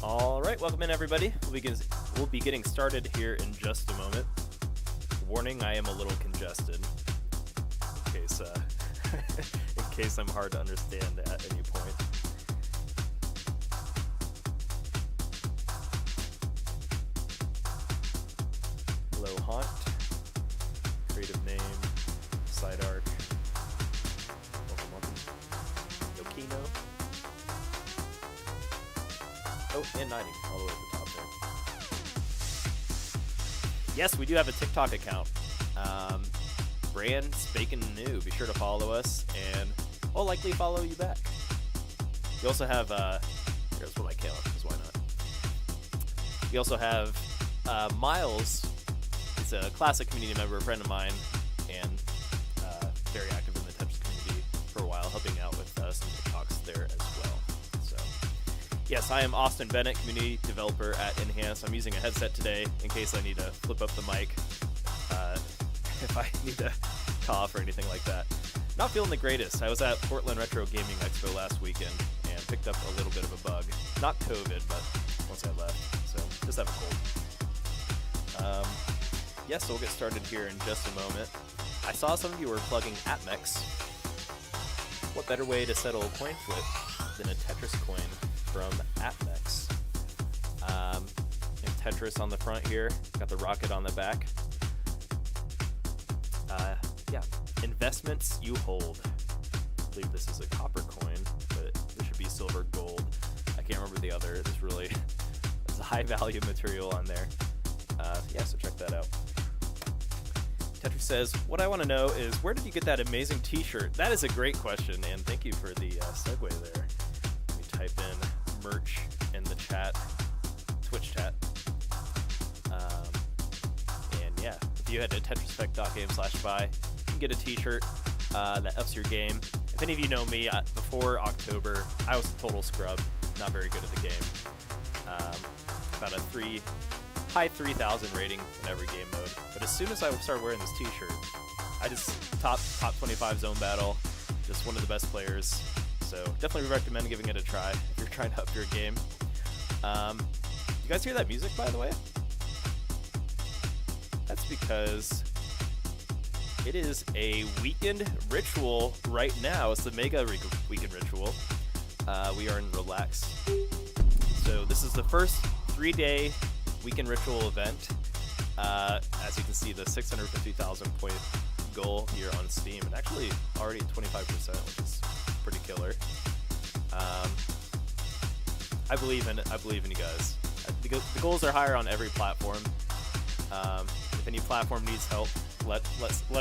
All right, welcome in everybody. We'll be getting started here in just a moment. Warning, I am a little congested. In case I'm hard to understand at any point. Hello, Haunt. Creative name. Side arc. Welcome. Yokino. Oh, and 90, all the way at the top there. Yes, we do have a TikTok account. Brand spanking new. Be sure to follow us, and I'll likely follow you back. We also have, here's what I count, because why not? We also have Miles. He's a classic community member, a friend of mine, and very active in the Tetris community for a while, helping out with some TikToks there as well. So, yes, I am Austin Bennett, community developer at Enhance. I'm using a headset today in case I need to flip up the mic. If I need to cough or anything like that. Not feeling the greatest. I was at Portland Retro Gaming Expo last weekend and picked up a little bit of a bug. Not COVID, but once I left. So just have a cold. So we'll get started here in just a moment. I saw some of you were plugging AppMex. What better way to settle a coin flip than a Tetris coin from AppMex? Tetris on the front here. Got the rocket on the back. Investments you hold. I believe this is a copper coin, but it should be silver gold. I can't remember the other. There's a high value material on there. So check that out. Tetris says, what I want to know is, where did you get that amazing t-shirt? That is a great question, and thank you for the segue there. Let me type in merch in the chat, Twitch chat. If you head to tetriseffect.game/buy, get a t-shirt that ups your game. If any of you know me, before October, I was a total scrub, not very good at the game. About a high 3,000 rating in every game mode. But as soon as I started wearing this t-shirt, I just top 25 zone battle, just one of the best players. So definitely recommend giving it a try if you're trying to up your game. You guys hear that music, by the way? That's because it is a weekend ritual right now. It's the mega weekend ritual. We are in Relax. So this is the first 3-day weekend ritual event. As you can see, the 650,000 point goal here on Steam, and actually already 25%, which is pretty killer. I believe in it. I believe in you guys. The goals are higher on every platform. If any platform needs help, let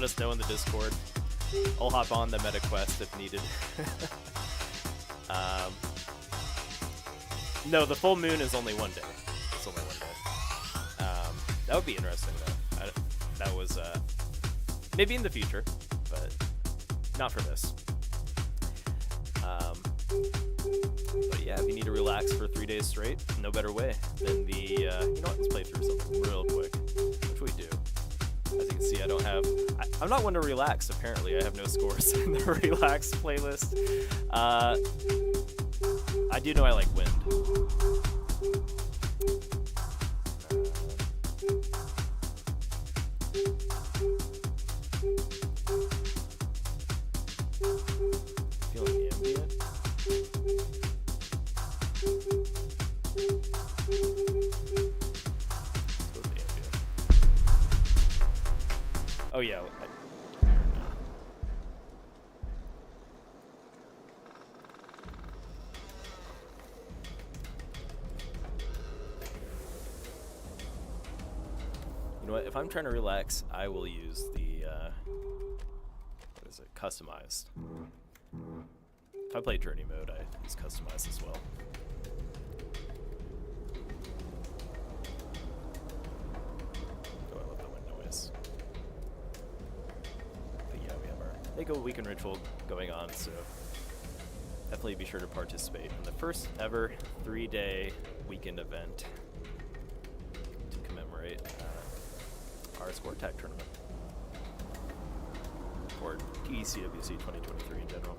us know in the Discord. I'll hop on the meta quest if needed. No, the full moon is only one day. It's only one day. That would be interesting though. That was maybe in the future, but not for this. But yeah, if you need to relax for 3 days straight, no better way than the. You know what? Let's play through something real quick, which we do. As you can see, I'm not one to relax, apparently. I have no scores in the relax playlist. I do know I like wind. Feeling ambient. Oh yeah. You know what? If I'm trying to relax, I will use the what is it? Customized. If I play Journey mode, I use customized as well. Oh, I love that wind noise. Mega weekend ritual going on, so definitely be sure to participate in the first ever 3-day weekend event to commemorate our Score Tag tournament, or TECWC 2023 in general.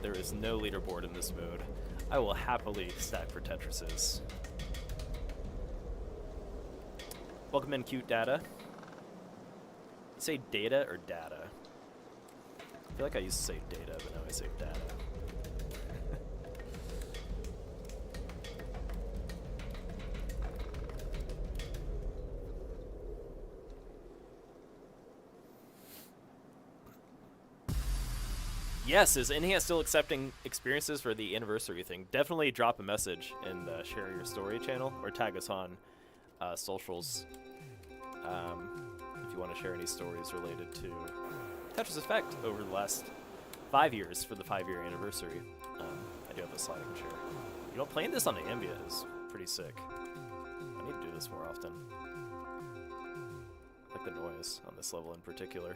there is no leaderboard in this mode. I will happily stack for Tetrises. Welcome in, cute data. You say data or data? I feel like I used to say data, but now I say data. Yes, is Enhanced still accepting experiences for the anniversary thing? Definitely drop a message in the Share Your Story channel or tag us on socials if you want to share any stories related to Tetris Effect over the last 5 years for the 5-year anniversary. I do have a slide I can share. You know, playing this on the ambient is pretty sick. I need to do this more often. I like the noise on this level in particular.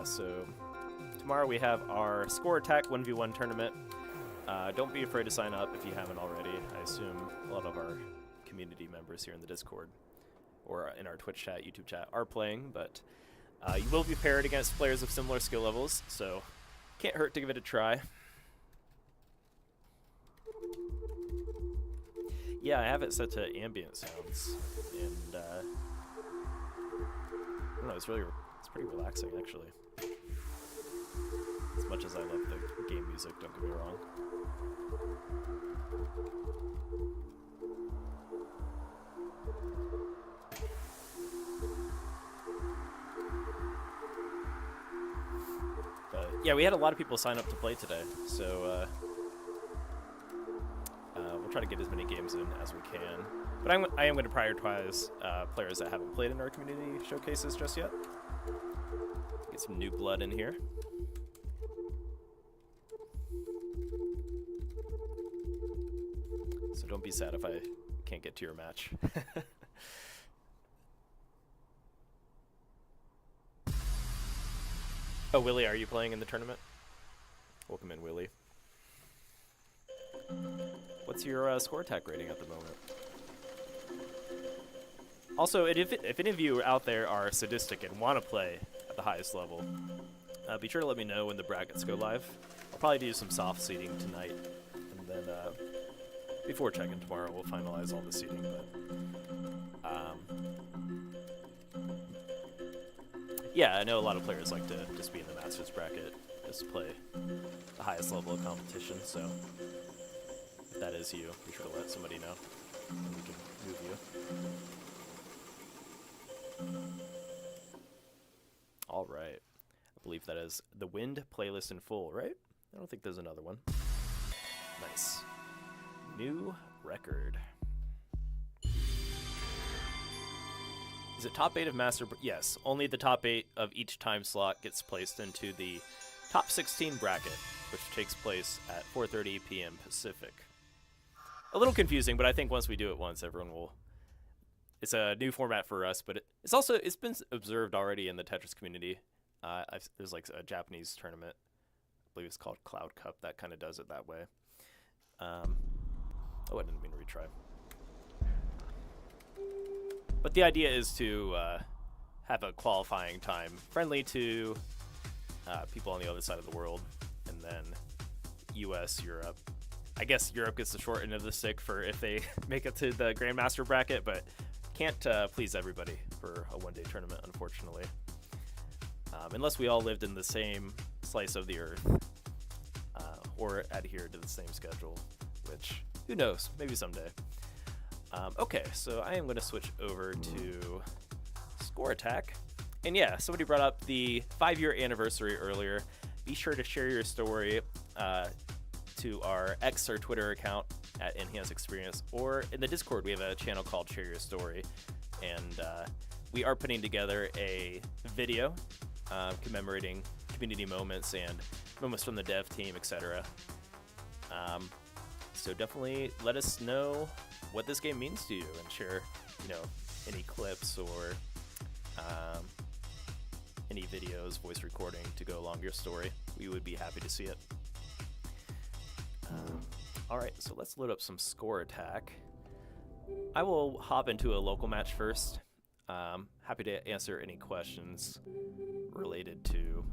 So tomorrow we have our Score Attack 1v1 tournament. Don't be afraid to sign up if you haven't already. I assume a lot of our community members here in the Discord or in our Twitch chat, YouTube chat are playing, but you will be paired against players of similar skill levels, so can't hurt to give it a try. Yeah, I have it set to ambient sounds, and I don't know, it's pretty relaxing actually. As much as I love the game music, don't get me wrong. But yeah, we had a lot of people sign up to play today, so we'll try to get as many games in as we can. But I am going to prioritize players that haven't played in our community showcases just yet. Get some new blood in here. So don't be sad if I can't get to your match. Oh, Willie, are you playing in the tournament? Welcome in, Willie. What's your score attack rating at the moment? Also, if any of you out there are sadistic and want to play at the highest level, be sure to let me know when the brackets go live. I'll probably do some soft seeding tonight, and then before check-in tomorrow, we'll finalize all the seeding. But yeah, I know a lot of players like to just be in the Masters bracket, just play the highest level of competition. So if that is you, be sure to let somebody know, and we can move you. All right. I believe that is the Wind playlist in full, right? I don't think there's another one. Nice. New record. Is it top 8 of Master? Yes, only the top 8 of each time slot gets placed into the top 16 bracket, which takes place at 4:30 p.m. Pacific. A little confusing, but I think once we do it once, everyone will. It's a new format for us, but it's been observed already in the Tetris community. There's like a Japanese tournament, I believe it's called Cloud Cup, that kind of does it that way. Oh, I didn't mean to retry. But the idea is to have a qualifying time friendly to people on the other side of the world, and then US, Europe. I guess Europe gets the short end of the stick for if they make it to the Grandmaster bracket, but can't please everybody for a one-day tournament, unfortunately. Unless we all lived in the same slice of the earth or adhered to the same schedule, which, who knows, maybe someday. Okay, so I am going to switch over to Score Attack. And yeah, somebody brought up the 5-year anniversary earlier. Be sure to share your story to our X or Twitter account at Enhanced Experience, or in the Discord we have a channel called Share Your Story, and we are putting together a video commemorating community moments and moments from the dev team, etc. So definitely let us know what this game means to you, and share, any clips or any videos, voice recording to go along your story. We would be happy to see it. All right, so let's load up some score attack. I will hop into a local match first. Happy to answer any questions related to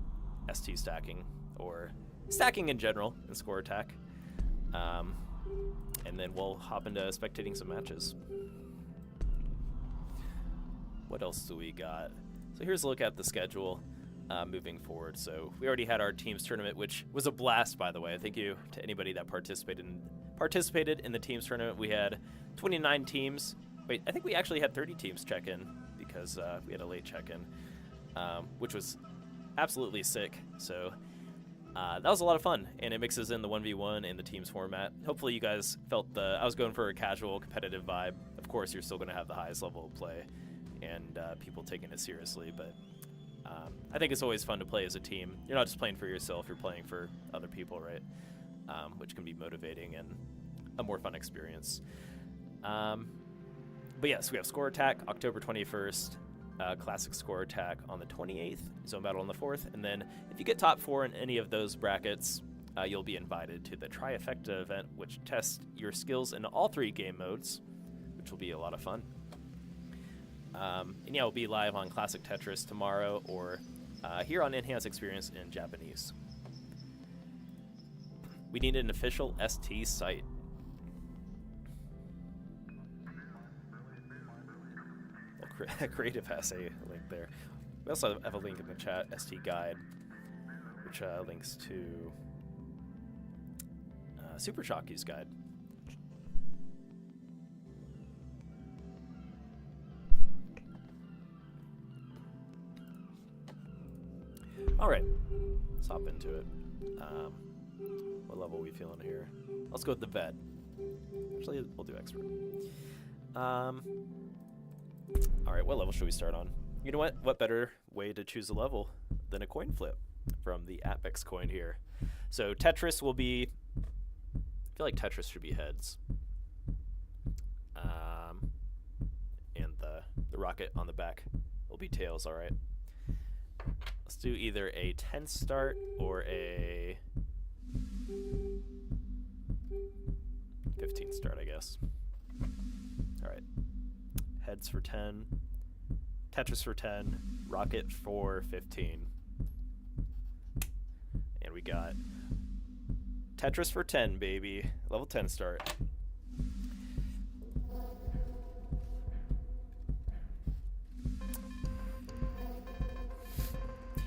ST stacking or stacking in general in score attack. And then we'll hop into spectating some matches. What else do we got? So here's a look at the schedule moving forward. So we already had our teams tournament, which was a blast, by the way. Thank you to anybody that participated in the teams tournament. We had 29 teams. Wait, I think we actually had 30 teams check in because we had a late check-in, which was absolutely sick. So that was a lot of fun, and it mixes in the 1v1 and the teams format. Hopefully you guys felt I was going for a casual, competitive vibe. Of course, you're still going to have the highest level of play and people taking it seriously, but I think it's always fun to play as a team. You're not just playing for yourself, you're playing for other people, right? Which can be motivating and a more fun experience. But yes, we have Score Attack October 21st, Classic Score Attack on the 28th, Zone Battle on the 4th, and then if you get top 4 in any of those brackets, you'll be invited to the Trifecta event, which tests your skills in all 3 game modes, which will be a lot of fun. And yeah, we'll be live on Classic Tetris tomorrow or here on Enhanced Experience in Japanese. We need an official ST site. Well, Creative has a link there. We also have a link in the chat, ST Guide, which links to Super Chalky's guide. All right, let's hop into it. What level are we feeling here? Let's go with the vet. Actually, we'll do expert. All right, what level should we start on? You know what? What better way to choose a level than a coin flip from the Apex coin here? So Tetris will be, I feel like Tetris should be heads. And the rocket on the back will be tails, all right? Let's do either a 10 start or a 15 start, I guess. All right. Heads for 10, Tetris for 10, rocket for 15. And we got Tetris for 10, baby. Level 10 start.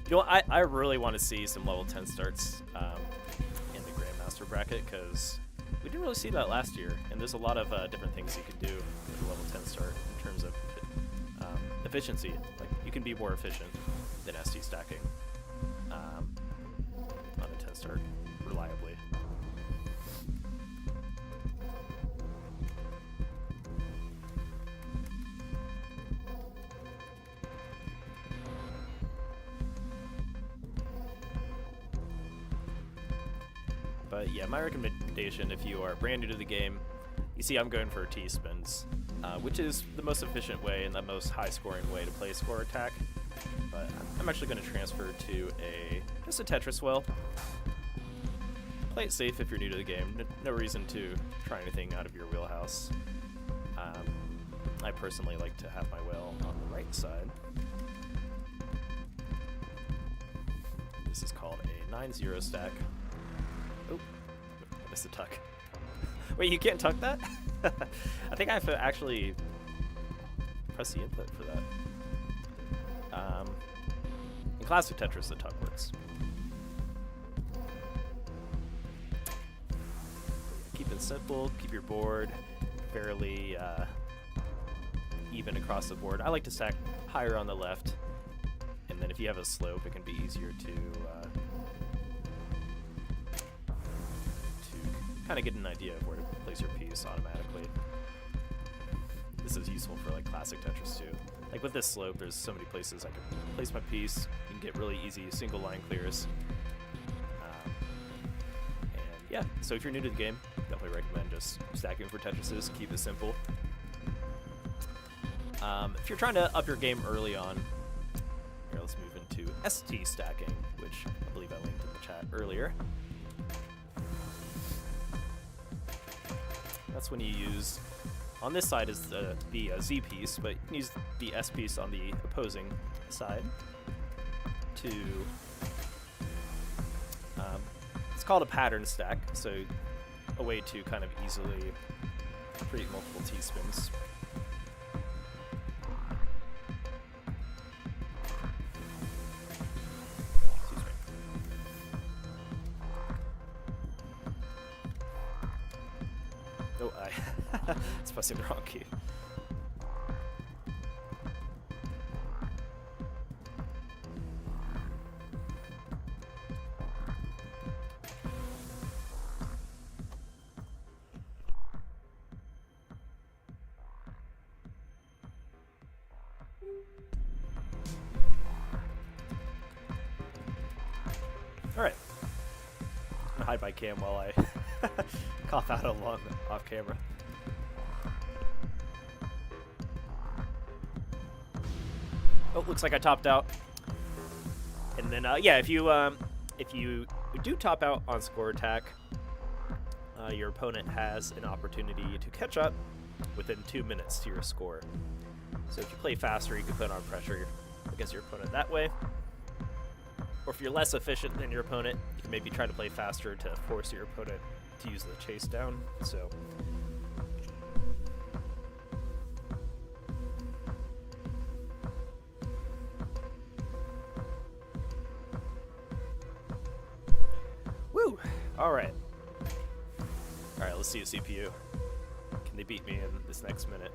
You know what? I really want to see some level 10 starts in the Grandmaster bracket because we didn't really see that last year, and there's a lot of different things you can do with a level 10 start in terms of efficiency. Like, you can be more efficient than ST stacking on a 10 start reliably. But yeah, my recommendation if you are brand new to the game, you see I'm going for T-spins, which is the most efficient way and the most high-scoring way to play Score Attack. But I'm actually going to transfer to just a Tetris well. Play it safe if you're new to the game. No reason to try anything out of your wheelhouse. I personally like to have my whale on the right side. This is called a 9-0 stack. Oh, I missed the tuck. Wait, you can't tuck that? I think I have to actually press the input for that. In Classic Tetris, the tuck works. Keep it simple, keep your board fairly even across the board. I like to stack higher on the left, and then if you have a slope, it can be easier to kind of get an idea of where to place your piece automatically. This is useful for like Classic Tetris too. Like with this slope, there's so many places I can place my piece. You can get really easy single line clears. And yeah, so if you're new to the game, definitely recommend just stacking for Tetrises. Keep it simple. If you're trying to up your game early on, here, let's move into ST stacking, which I believe I linked in the chat earlier. That's when you use, on this side is the Z piece, but you can use the S piece on the opposing side to, it's called a pattern stack, so a way to kind of easily create multiple T-spins. Excuse me. Oh, it's pressing the wrong key. Alright. I'm gonna hide my cam while I cough out along off camera. Oh, looks like I topped out. And then, yeah, if you do top out on score attack, your opponent has an opportunity to catch up within 2 minutes to your score. So if you play faster, you can put on pressure against your opponent that way. Or if you're less efficient than your opponent, you can maybe try to play faster to force your opponent to use the chase down. So woo! Alright. Alright, let's see a CPU. Can they beat me in this next minute?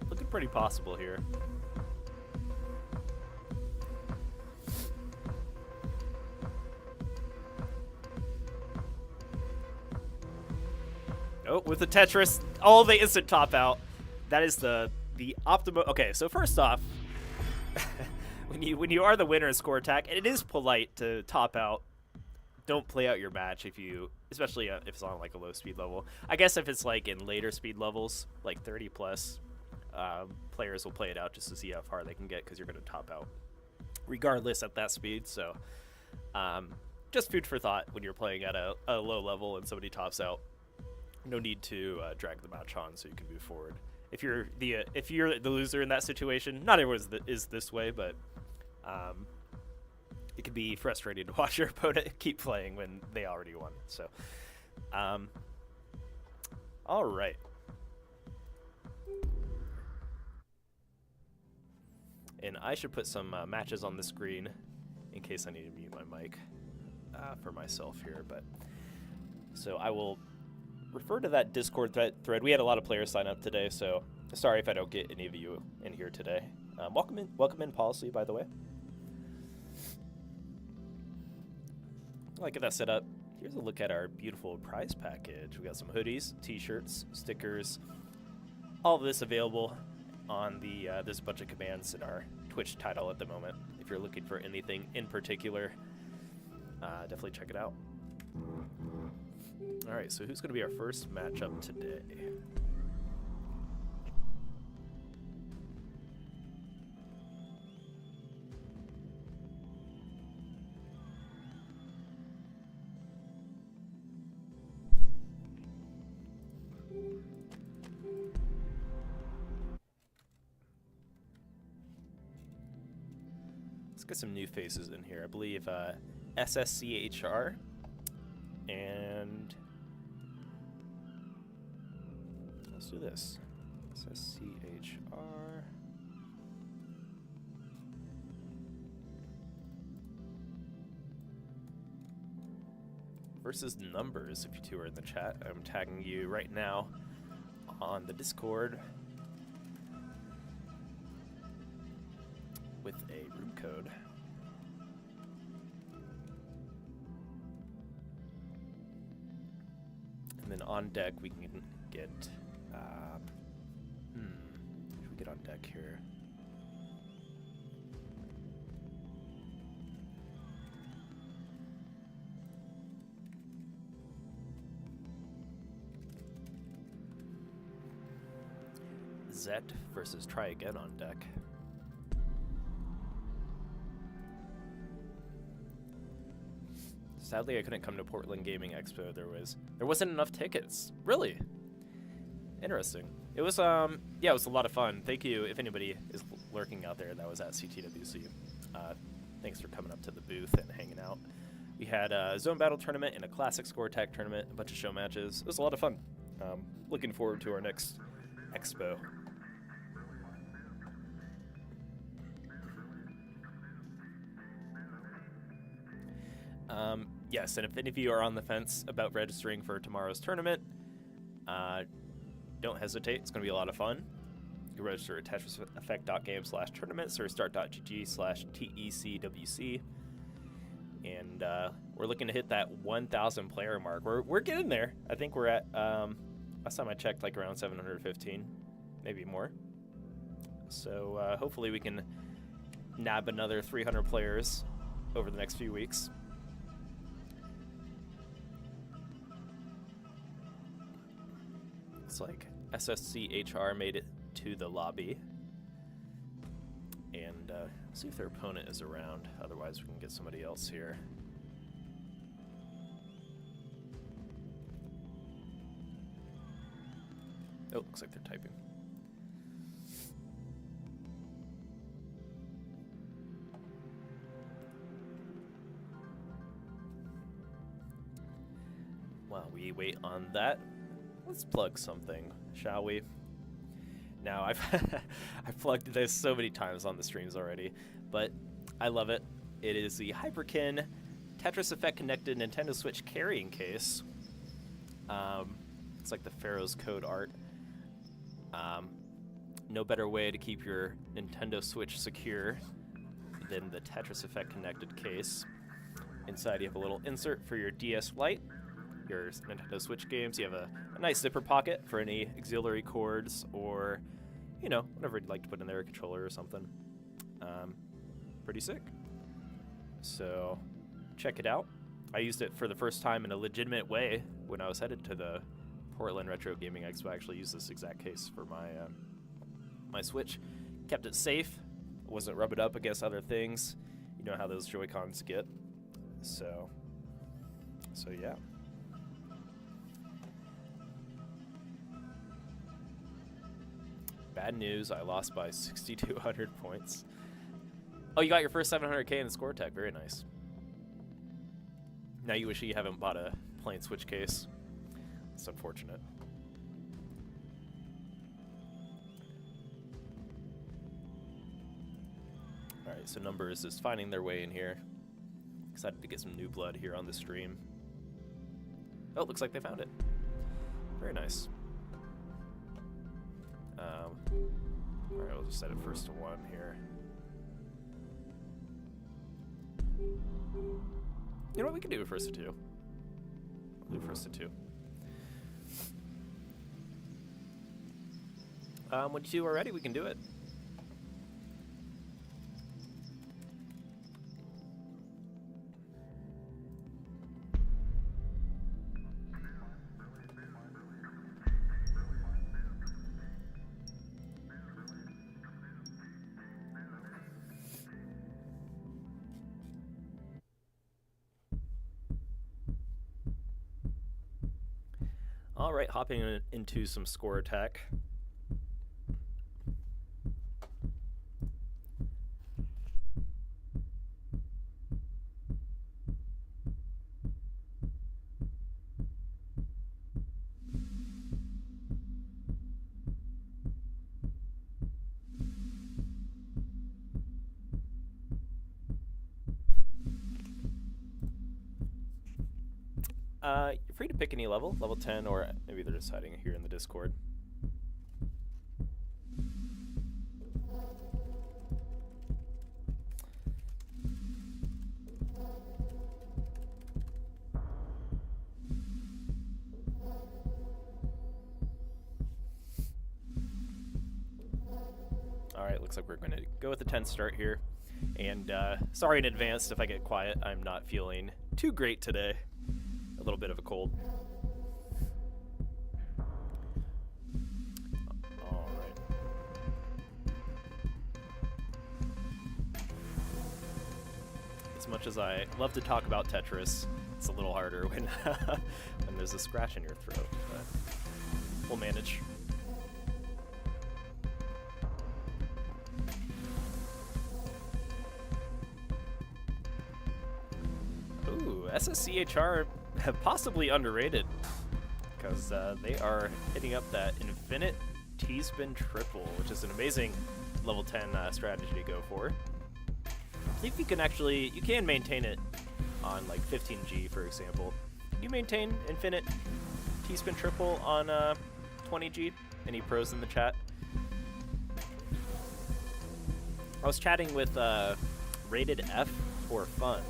Looking pretty possible here. Oh, with the Tetris, all the instant top out. That is the optimal. Okay, so first off, when you are the winner in score attack, it is polite to top out. Don't play out your match especially if it's on like a low speed level. I guess if it's like in later speed levels, like 30 plus, players will play it out just to see how far they can get because you're going to top out regardless at that speed. So just food for thought when you're playing at a low level and somebody tops out. No need to drag the match on so you can move forward. If you're the loser in that situation, not everyone is this way, but it can be frustrating to watch your opponent keep playing when they already won. So, all right. And I should put some matches on the screen in case I need to mute my mic for myself here. But so I will refer to that Discord thread. We had a lot of players sign up today, so sorry if I don't get any of you in here today. Welcome in, Policy, by the way. Like that set up. Here's a look at our beautiful prize package. We got some hoodies, t-shirts, stickers, all of this available on the there's a bunch of commands in our Twitch title at the moment. If you're looking for anything in particular, definitely check it out. All right, so who's going to be our first matchup today? Let's get some new faces in here. I believe SSCHR and let's do this. SSCHR versus Numbers. If you two are in the chat, I'm tagging you right now on the Discord with a room code. And then on deck we can get what should we get on deck here? Zet versus Try Again on deck. Sadly, I couldn't come to Portland Gaming Expo. There wasn't enough tickets. Really? Interesting. It was it was a lot of fun. Thank you if anybody is lurking out there that was at CTWC. Thanks for coming up to the booth and hanging out. We had a zone battle tournament and a classic score tag tournament, a bunch of show matches. It was a lot of fun. Looking forward to our next expo. Yes, and if any of you are on the fence about registering for tomorrow's tournament, don't hesitate. It's going to be a lot of fun. You can register at tetriseffect.game/tournaments or start.gg/TECWC. And we're looking to hit that 1,000 player mark. We're getting there. I think we're at, last time I checked, like around 715, maybe more. So hopefully we can nab another 300 players over the next few weeks. It's like SSCHR made it to the lobby. And see if their opponent is around. Otherwise, we can get somebody else here. Oh, looks like they're typing. While we wait on that, let's plug something, shall we? Now, I've plugged this so many times on the streams already, but I love it. It is the Hyperkin Tetris Effect connected Nintendo Switch carrying case. It's like the Pharaoh's Code art. No better way to keep your Nintendo Switch secure than the Tetris Effect connected case. Inside you have a little insert for your DS Lite, your Nintendo Switch games. You have a nice zipper pocket for any auxiliary cords or, you know, whatever you'd like to put in there, a controller or something. Pretty sick. So check it out. I used it for the first time in a legitimate way when I was headed to the Portland Retro Gaming Expo. I actually used this exact case for my my Switch. Kept it safe. Wasn't rub it up against other things. You know how those Joy-Cons get. So yeah. Bad news, I lost by 6,200 points. Oh, you got your first 700k in the score tech. Very nice. Now you wish you haven't bought a plain Switch case. It's unfortunate. Alright, so Numbers is finding their way in here. Excited to get some new blood here on the stream. Oh, looks like they found it. Very nice. Alright, we'll just set it first to 1 here. You know what, we can do it first to 2. We'll do first to 2. When you are ready, we can do it. All right, hopping into some score attack. You're free to pick any level 10, or maybe they're deciding here in the Discord. Alright, looks like we're going to go with the 10 start here. And sorry in advance if I get quiet. I'm not feeling too great today. A little bit of a cold. All right. As much as I love to talk about Tetris, it's a little harder when when there's a scratch in your throat, but we'll manage. Ooh, SSCHR possibly underrated, because they are hitting up that infinite T-spin triple, which is an amazing level 10 strategy to go for. I think you can maintain it on like 15G, for example. Can you maintain infinite T-spin triple on 20G? Any pros in the chat? I was chatting with Rated F for Fun,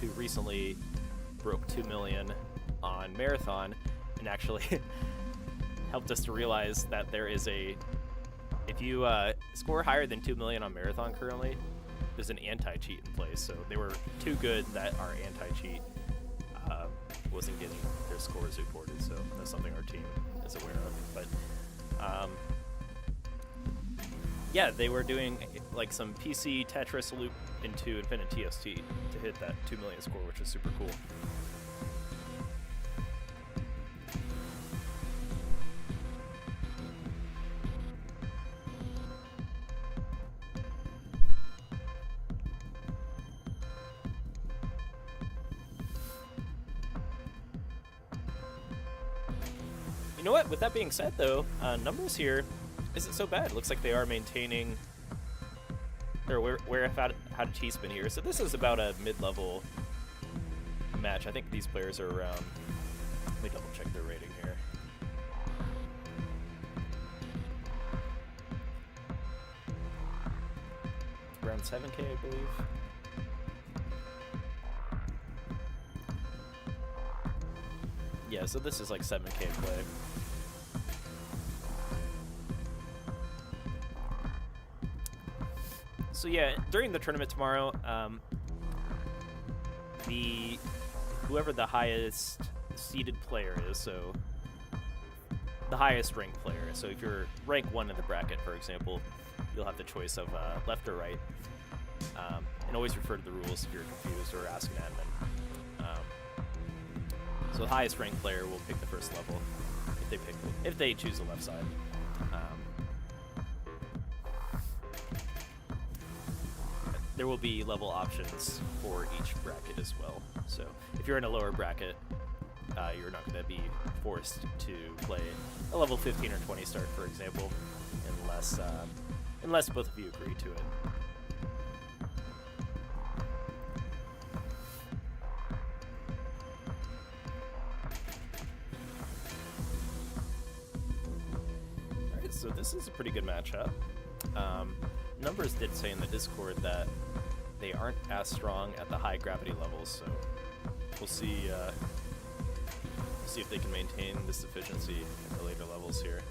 who recently broke 2 million on Marathon, and actually helped us to realize that there is if you score higher than 2 million on Marathon currently, there's an anti-cheat in place. So they were too good that our anti-cheat wasn't getting their scores reported. So that's something our team is aware of. But yeah, they were doing like some PC Tetris loop into Infinite TST to hit that 2 million score, which is super cool. You know what? With that being said, though, numbers here isn't so bad. It looks like they are maintaining. They're aware of how to T-spin here. So this is about a mid-level match. I think these players are around. Let me double check their rating here. Around 7K, I believe. Yeah, so this is like 7K play. So yeah, during the tournament tomorrow, whoever the highest seeded player is, so the highest ranked player. So if you're rank 1 in the bracket, for example, you'll have the choice of left or right. And always refer to the rules if you're confused or ask an admin. So the highest ranked player will pick the first level if they choose the left side. There will be level options for each bracket as well. So if you're in a lower bracket, you're not going to be forced to play a level 15 or 20 start, for example, unless both of you agree to it. Alright, so this is a pretty good matchup. Numbers did say in the Discord that they aren't as strong at the high gravity levels, so we'll see if they can maintain this efficiency in the later levels here.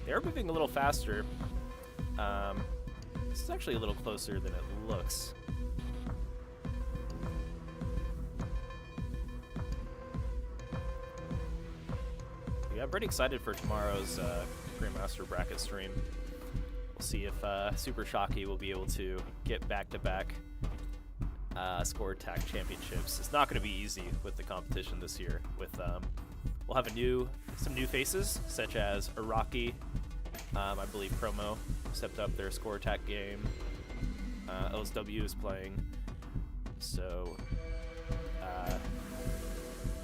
They are moving a little faster. This is actually a little closer than it looks. Yeah, I'm pretty excited for tomorrow's Grandmaster bracket stream. We'll see if Super Shocky will be able to get back-to-back Score Attack championships. It's not going to be easy with the competition this year. We'll have some new faces such as Iraqi, I believe Promo stepped up their Score Attack game. OSW is playing. So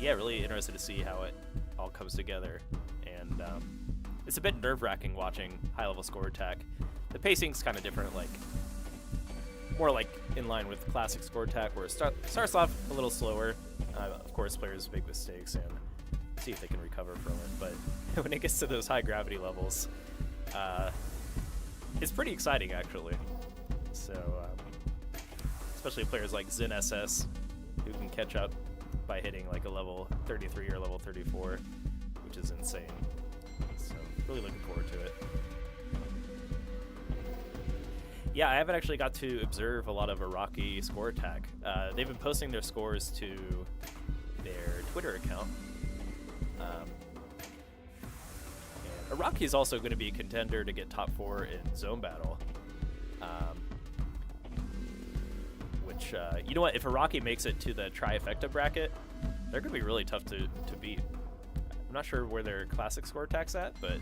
yeah, really interested to see how it all comes together. And it's a bit nerve-wracking watching high-level Score Attack. The pacing's kind of different, more like in line with classic Score Attack, where it starts off a little slower. Of course, players make mistakes and see if they can recover from it. But when it gets to those high gravity levels, it's pretty exciting, actually. So, especially players like Zen SS, who can catch up by hitting like a level 33 or level 34, which is insane. So, really looking forward to it. Yeah, I haven't actually got to observe a lot of Iraqi Score Attack. They've been posting their scores to their Twitter account. Iraqi is also going to be a contender to get top 4 in Zone Battle, which, you know what, if Iraqi makes it to the trifecta bracket, they're going to be really tough to beat. I'm not sure where their classic score attack's at, but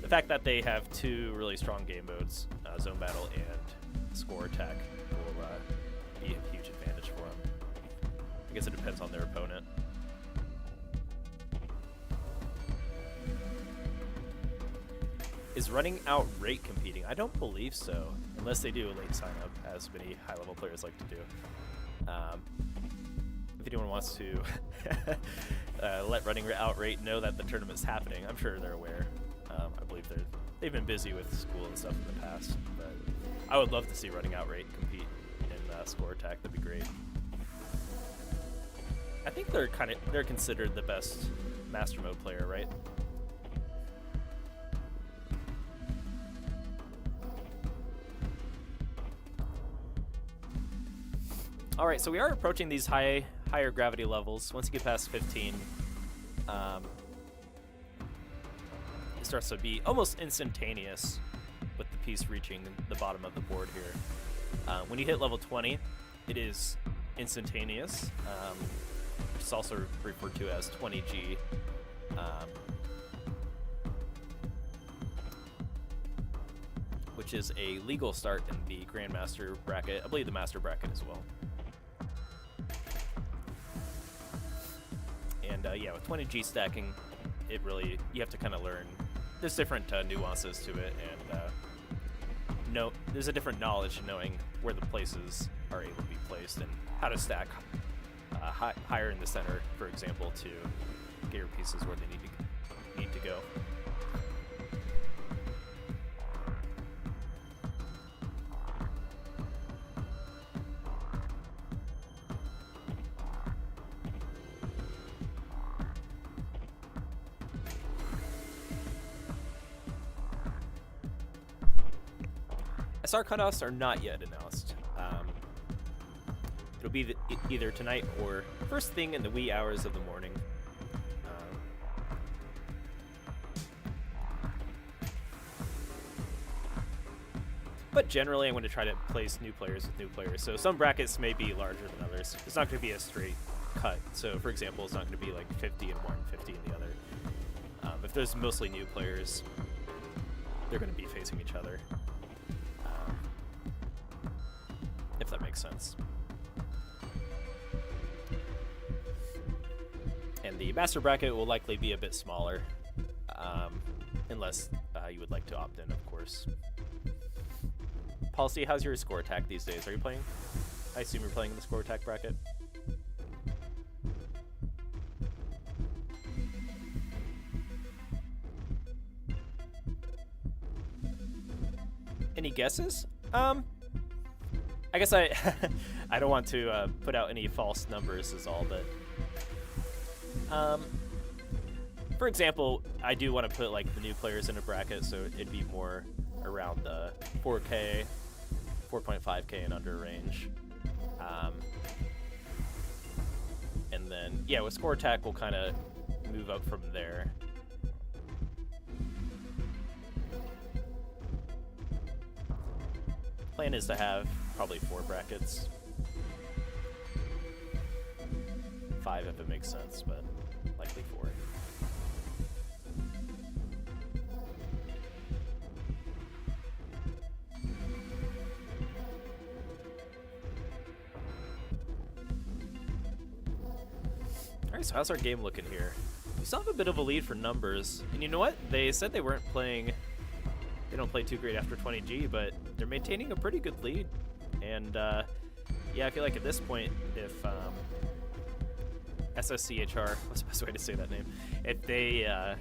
the fact that they have two really strong game modes, Zone Battle and Score Attack, will be a huge advantage for them. I guess it depends on their opponent. Is running out rate competing? I don't believe so, unless they do a late sign up, as many high-level players like to do. If anyone wants to let running out rate know that the tournament's happening, I'm sure they're aware. I believe they've been busy with school and stuff in the past, but I would love to see running out rate compete in Score Attack. That'd be great. I think they're considered the best Master Mode player, right? All right, so we are approaching these higher gravity levels. Once you get past 15, it starts to be almost instantaneous with the piece reaching the bottom of the board here. When you hit level 20, it is instantaneous, which is also referred to as 20G. Which is a legal start in the Grandmaster bracket. I believe the Master bracket as well. And yeah, with 20G stacking, you have to kind of learn. There's different nuances to it, and there's a different knowledge in knowing where the places are able to be placed and how to stack higher in the center, for example, to get your pieces where they need to go. SR cutoffs are not yet announced. It'll be either tonight or first thing in the wee hours of the morning. But generally, I'm going to try to place new players with new players. So some brackets may be larger than others. It's not going to be a straight cut. So for example, it's not going to be like 50 in one, 50 in the other. If there's mostly new players, they're going to be facing each other. If that makes sense. And the master bracket will likely be a bit smaller, unless you would like to opt in, of course. Policy, how's your score attack these days? Are you playing? I assume you're playing in the score attack bracket. Any guesses? I guess I don't want to put out any false numbers is all, but for example, I do want to put like the new players in a bracket, so it'd be more around the 4K, 4.5K and under range. And then yeah, with score attack we'll kind of move up from there. Plan is to have probably 4 brackets. 5 if it makes sense, but likely 4. Alright, so how's our game looking here? We still have a bit of a lead for numbers. And you know what? They said they weren't playing... They don't play too great after 20G, but they're maintaining a pretty good lead. And yeah, I feel like at this point, if SSCHR, what's the best way to say that name? If they're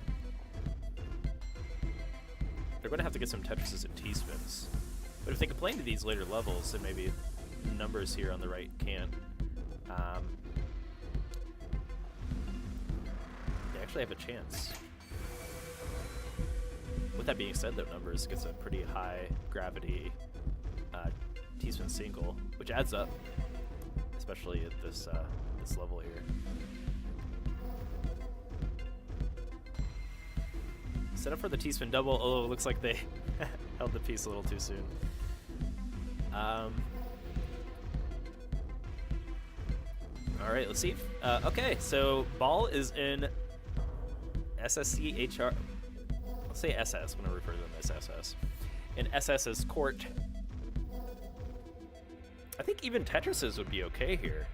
going to have to get some Tetrises and T-spins. But if they can play into these later levels, then maybe numbers here on the right can't. They actually have a chance. With that being said, though, numbers gets a pretty high gravity T-spin single, which adds up, especially at this this level here. Set up for the T-spin double. Oh, it looks like they held the piece a little too soon. All right, let's see. Okay, so ball is in SSCHR. Let's say SS. I'm going to refer to them as SS. In SS's court. I think even Tetris's would be okay here.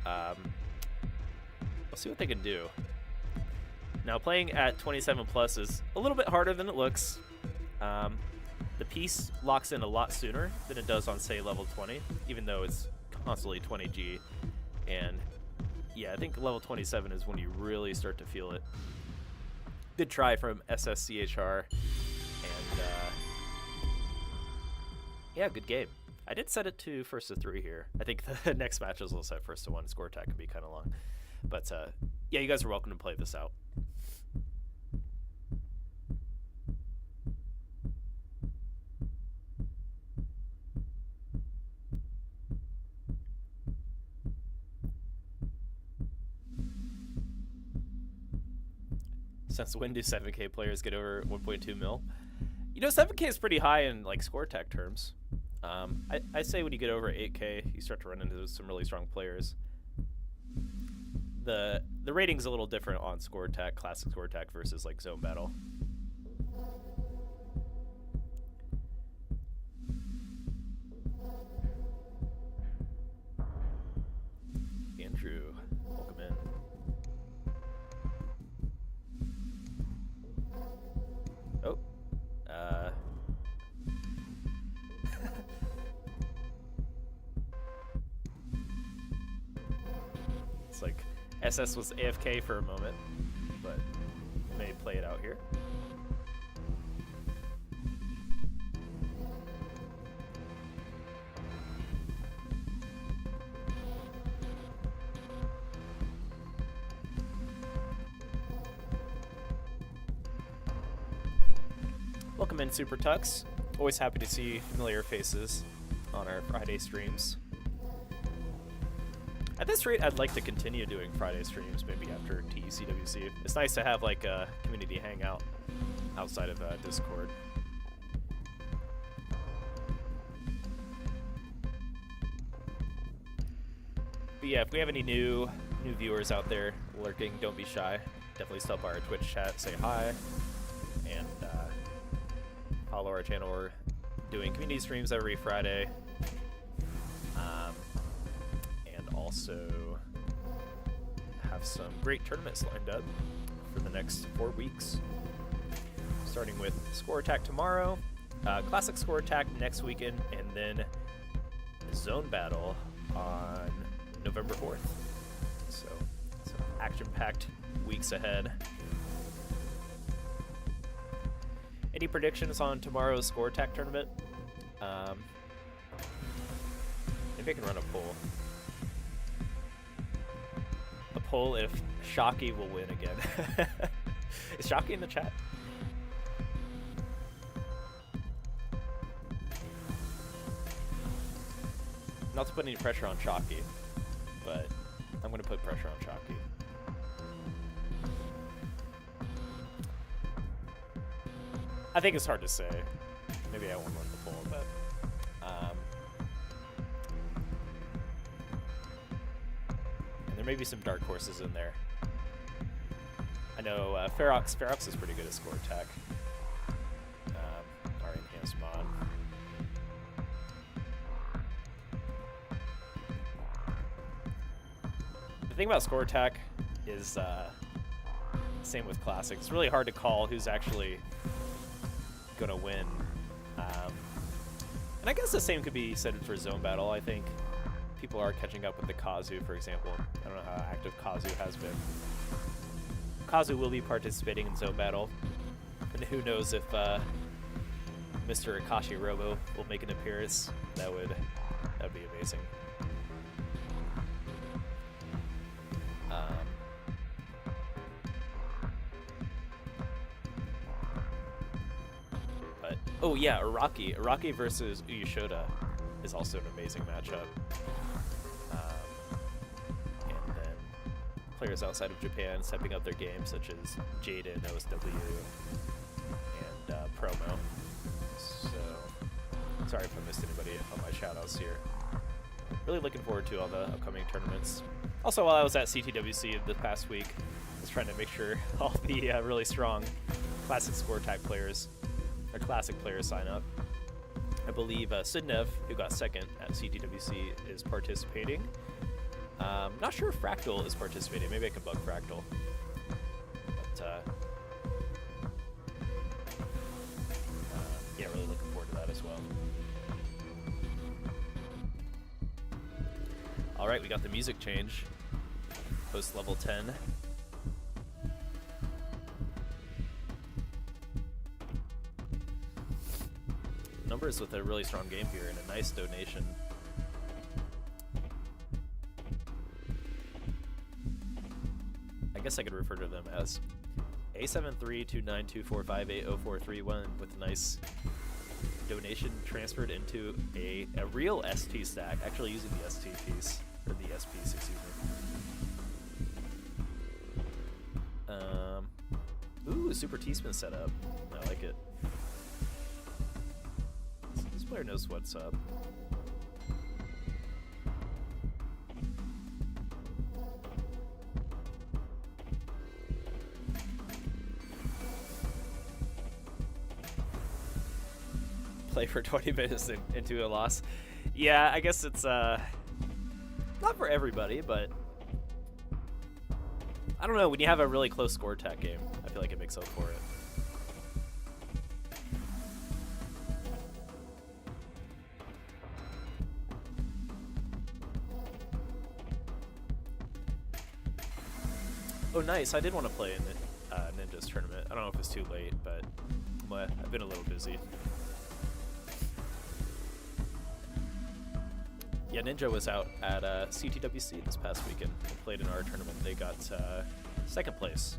Let's see what they can do. Now, playing at 27 plus is a little bit harder than it looks. The piece locks in a lot sooner than it does on, say, level 20, even though it's constantly 20G. And yeah, I think level 27 is when you really start to feel it. Good try from SSCHR. And yeah, good game. I did set it to first to 3 here. I think the next matches will set first to 1. Score attack can be kind of long. But yeah, you guys are welcome to play this out. Since when do 7K players get over 1.2 mil? You know, 7K is pretty high in like score attack terms. I say when you get over 8K, you start to run into some really strong players. The rating's a little different on score attack, classic score attack versus like zone battle. Andrew, welcome in. Oh, it's like SS was AFK for a moment, but may play it out here. Welcome in, Super Tux. Always happy to see familiar faces on our Friday streams. At this rate, I'd like to continue doing Friday streams, maybe after TECWC. It's nice to have like a community hangout outside of Discord. But yeah, if we have any new viewers out there lurking, don't be shy. Definitely stop by our Twitch chat, say hi, and follow our channel. We're doing community streams every Friday. And also have some great tournaments lined up for the next 4 weeks. Starting with Score Attack tomorrow, Classic Score Attack next weekend, and then Zone Battle on November 4th. So, some action-packed weeks ahead. Any predictions on tomorrow's Score Attack tournament? Maybe I can run a poll. A poll if Shocky will win again. Is Shocky in the chat? Not to put any pressure on Shocky, but I'm going to put pressure on Shocky. I think it's hard to say. Maybe I won't run the poll, but and there may be some dark horses in there. I know Ferox is pretty good at score attack. Our enhanced mod. The thing about score attack is same with classic. It's really hard to call who's actually gonna win. And I guess the same could be said for zone battle. I think people are catching up with the Kazu, for example. I don't know how active Kazu has been. Kazu will be participating in zone battle, and who knows if Mr. Akashi Robo will make an appearance. That'd be amazing. Oh yeah, Araki versus Uyushoda is also an amazing matchup. And then players outside of Japan stepping up their game, such as Jaden, OSW, and Promo. So, sorry if I missed anybody on my shoutouts here. really looking forward to all the upcoming tournaments. Also, while I was at CTWC this past week, I was trying to make sure all the really strong classic score tag players or classic players sign up. I believe Sidnev, who got second at CTWC, is participating. Not sure if Fractal is participating. Maybe I can bug Fractal. But yeah, really looking forward to that as well. All right, we got the music change. Post level 10. Numbers with a really strong game here and a nice donation. I guess I could refer to them as A732924580431 with a nice donation transferred into a real ST stack, actually using the ST piece, or the S piece, excuse me. Ooh, Super T-Spin setup. I like it. This player knows what's up. Play for 20 minutes into a loss. Yeah, I guess it's not for everybody, but I don't know, when you have a really close score tag game, I feel like it makes up for it. Oh, nice. I did want to play in the Ninja's tournament. I don't know if it's too late, but I've been a little busy. Yeah, Ninja was out at CTWC this past weekend. They played in our tournament. They got second place.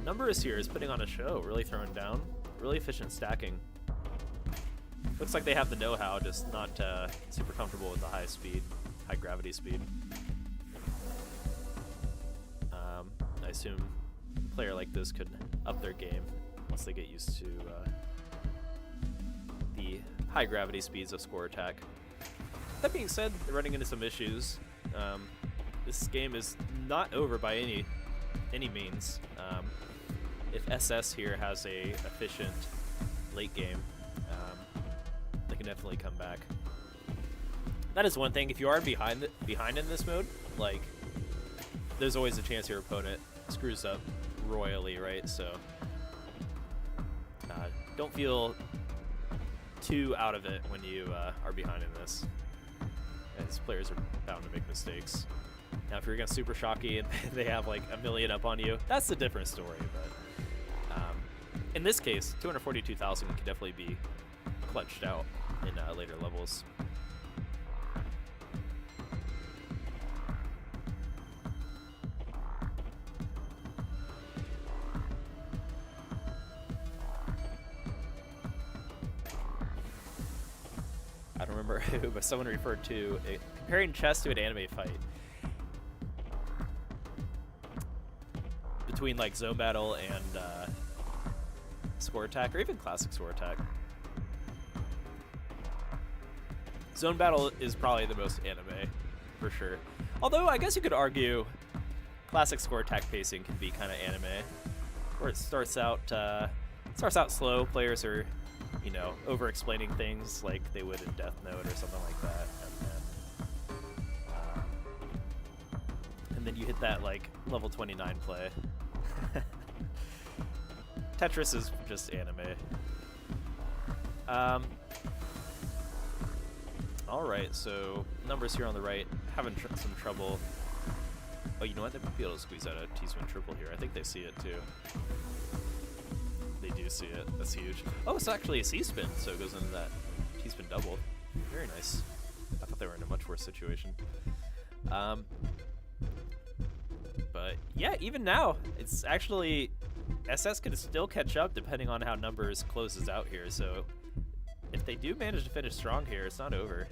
Numbers here is putting on a show, really throwing down, really efficient stacking. Looks like they have the know-how, just not super comfortable with the high speed, high gravity speed. I assume a player like this could up their game once they get used to the high gravity speeds of score attack. That being said, they're running into some issues. This game is not over by any means. If SS here has a efficient late game, they can definitely come back. That is one thing. If you are behind in this mode, like, there's always a chance your opponent screws up royally, right? So don't feel too out of it when you are behind in this, as players are bound to make mistakes. Now, if you're against Super Shocky and they have like a million up on you, that's a different story. But in this case, 242,000 can definitely be clutched out in later levels. I don't remember who, but someone referred to comparing chess to an anime fight. Between like zone battle and score attack, or even classic score attack. Zone battle is probably the most anime, for sure. Although I guess you could argue classic score attack pacing can be kind of anime, where it starts out slow. Players are, you know, over-explaining things like they would in Death Note or something like that, and then you hit that like level 29 play. Tetris is just anime. Alright, so numbers here on the right, having some trouble. Oh, you know what? They might be able to squeeze out a T-Spin triple here. I think they see it too. They do see it. That's huge. Oh, it's actually a C-Spin, so it goes into that T-Spin double. Very nice. I thought they were in a much worse situation. But yeah, even now, it's actually SS could still catch up depending on how numbers closes out here. So if they do manage to finish strong here, it's not over.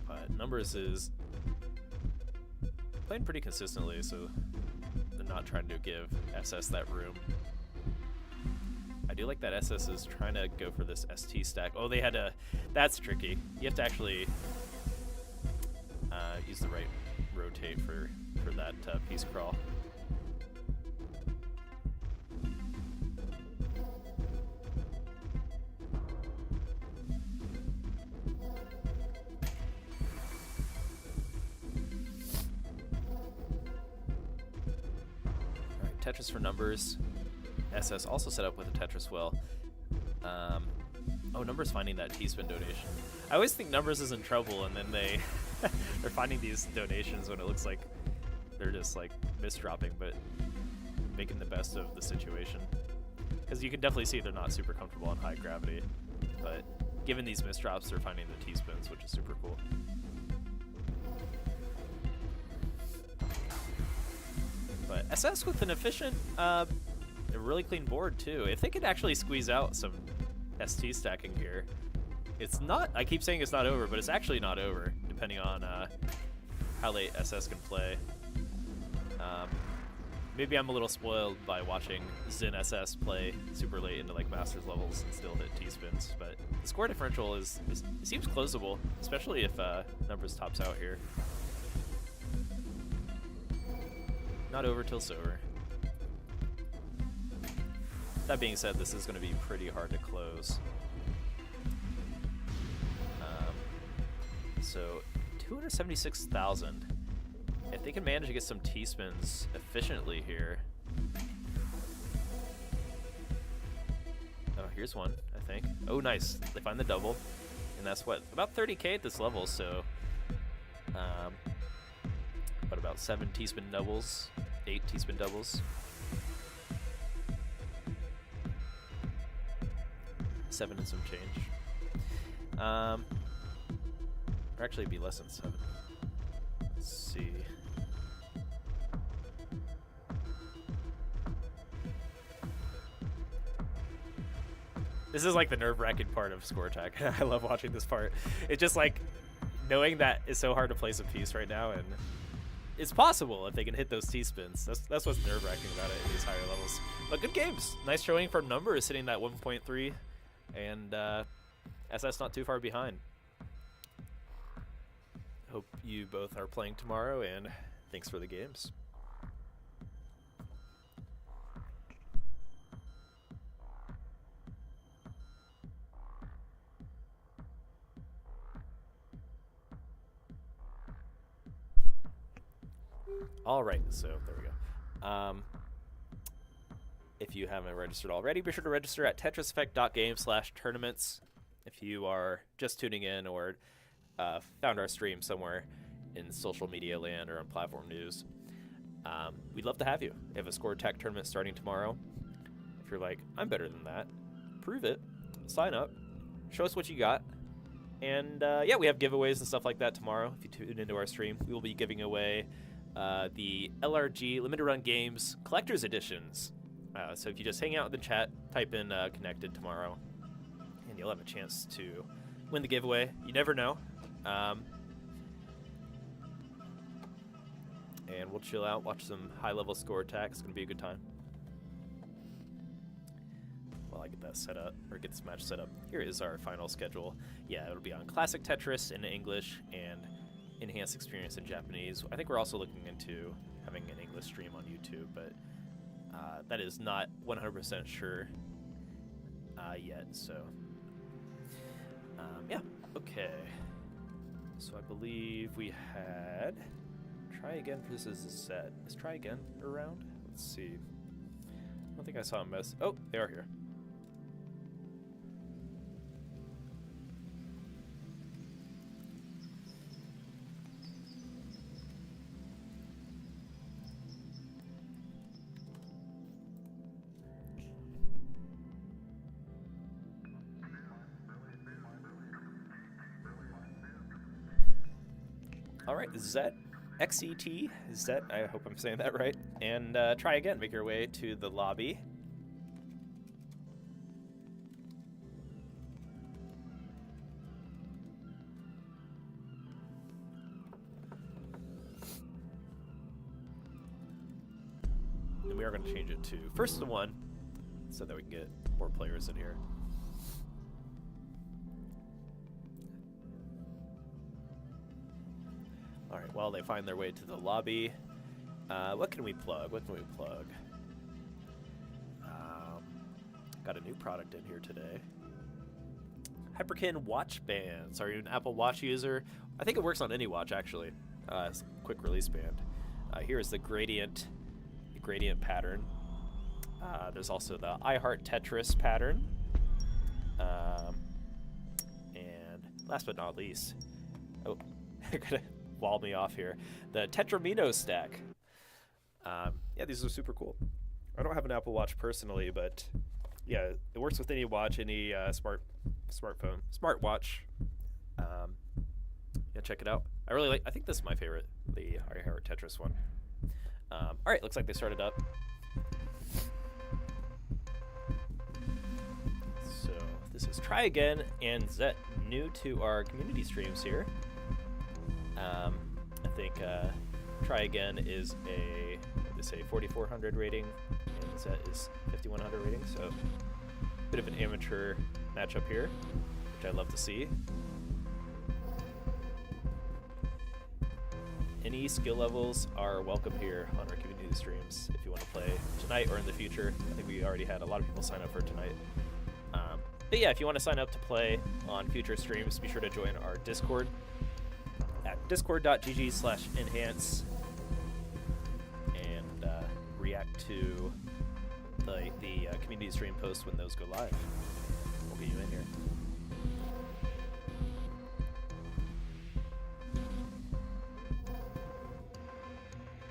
But numbers is playing pretty consistently, so they're not trying to give SS that room. I do like that SS is trying to go for this ST stack. Oh, they had to... That's tricky. You have to actually use the right rotate for that piece crawl. Alright, Tetris for numbers. SS also set up with a Tetris well. Oh, Numbers finding that T-spin donation. I always think Numbers is in trouble, and then they're finding these donations when it looks like they're just like misdropping, but making the best of the situation. Because you can definitely see they're not super comfortable on high gravity, but given these misdrops, they're finding the T-spins, which is super cool. But SS with an efficient, a really clean board too. If they could actually squeeze out some ST stacking here, it's not, I keep saying it's not over, but it's actually not over, depending on how late SS can play. Maybe I'm a little spoiled by watching Zin SS play super late into like Masters levels and still hit T-spins, but the score differential it seems closable, especially if Numbers tops out here. Not over till it's over. That being said, this is going to be pretty hard to close. So 276,000. If they can manage to get some T-spins efficiently here. Oh, here's one, I think. Oh, nice. They find the double. And that's what, about 30k at this level, so what, about 7 T-spin doubles, 8 T-spin doubles. 7 and some change. Or actually, it'd be less than 7. Let's see. This is like the nerve-wracking part of Score Attack. I love watching this part. It's just like knowing that it's so hard to place a piece right now, and it's possible if they can hit those T-spins. That's what's nerve-wracking about it in these higher levels. But good games. Nice showing from Numbers, hitting that 1.3. And SS not too far behind. Hope you both are playing tomorrow, and thanks for the games. All right, so there we go. If you haven't registered already, be sure to register at tetriseffect.game/tournaments. If you are just tuning in or found our stream somewhere in social media land or on platform news, we'd love to have you. We have a Score Attack tournament starting tomorrow. If you're like, I'm better than that, prove it. Sign up. Show us what you got. And yeah, we have giveaways and stuff like that tomorrow. If you tune into our stream, we will be giving away the LRG Limited Run Games Collector's Editions. So if you just hang out in the chat, type in connected tomorrow, and you'll have a chance to win the giveaway. You never know. And we'll chill out, watch some high-level Score Attack. It's going to be a good time. While I get that set up, or get this match set up, here is our final schedule. Yeah, it'll be on Classic Tetris in English and Enhanced Experience in Japanese. I think we're also looking into having an English stream on YouTube, but that is not 100% sure yet, so yeah, okay. So I believe we had Try Again versus Zed. Is Try Again around? Let's see. I don't think I saw a mess. Oh, they are here. All right, Zet, XET, Zet, I hope I'm saying that right. And try again, make your way to the lobby. And we are going to change it to first to one so that we can get more players in here. All right, while they find their way to the lobby, what can we plug? What can we plug? Got a new product in here today. Hyperkin watch bands. Are you an Apple Watch user? I think it works on any watch, actually. It's a quick release band. Here is the gradient pattern. There's also the I Heart Tetris pattern. And last but not least, oh, they're gonna wall me off here. The Tetramino stack. Yeah, these are super cool. I don't have an Apple Watch personally, but yeah, it works with any watch, any smartwatch. Yeah, check it out. I think this is my favorite, the I Heart Tetris one. All right, looks like they started up. So this is Try Again and Zet, new to our community streams here. I think Try Again is a, what they say, 4,400 rating, and Zet is 5,100 rating, so a bit of an amateur matchup here, which I love to see. Any skill levels are welcome here on our community streams if you want to play tonight or in the future. I think we already had a lot of people sign up for tonight. But yeah, if you want to sign up to play on future streams, be sure to join our Discord at discord.gg/enhance and react to the community stream posts when those go live. We'll get you in here.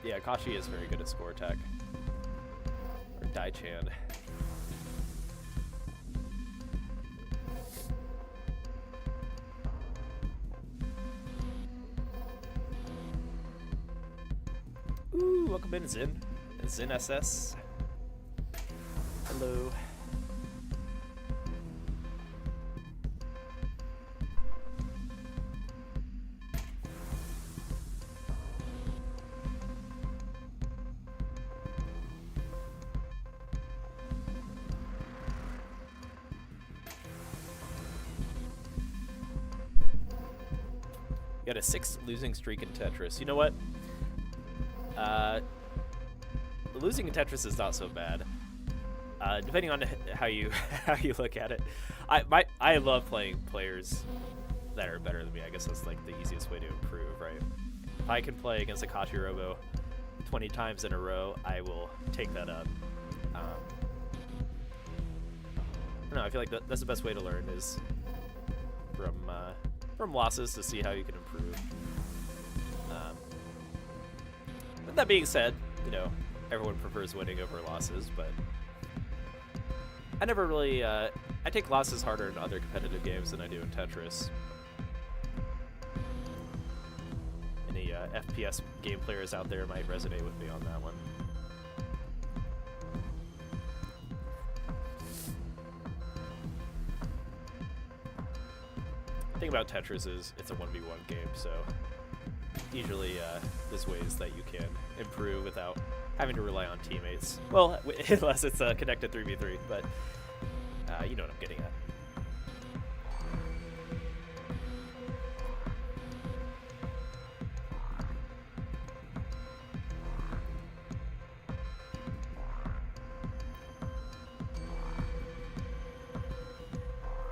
Yeah, Kashi is very good at score attack. Or Dai-chan. Ooh, welcome in, Zin. Zin SS. Hello. Got a 6 losing streak in Tetris. You know what? Losing in Tetris is not so bad. Depending on how you look at it. I love playing players that are better than me. I guess that's like the easiest way to improve, right? If I can play against a Kashi Robo 20 times in a row, I will take that up. I don't know. I feel like that's the best way to learn is from losses to see how you can improve. With that being said, you know, everyone prefers winning over losses, but I never really, I take losses harder in other competitive games than I do in Tetris. Any FPS game players out there might resonate with me on that one. The thing about Tetris is it's a 1v1 game, so usually there's ways that you can improve without having to rely on teammates. Well, unless it's connected 3v3, but you know what I'm getting at.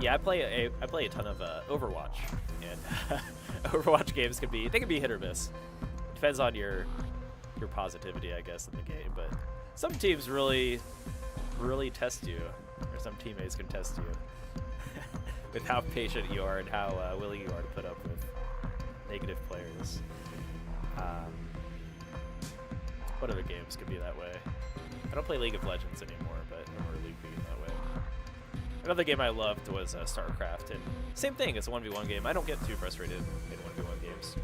Yeah, I play a ton of Overwatch, and Overwatch games can be hit or miss. Depends on your positivity, I guess, in the game. But some teams really test you, or some teammates can test you with how patient you are and how willing you are to put up with negative players. What other games can be that way? I don't play League of Legends anymore, but I remember League being that way. Another game I loved was StarCraft, and same thing, it's a 1v1 game. I don't get too frustrated in 1v1 games.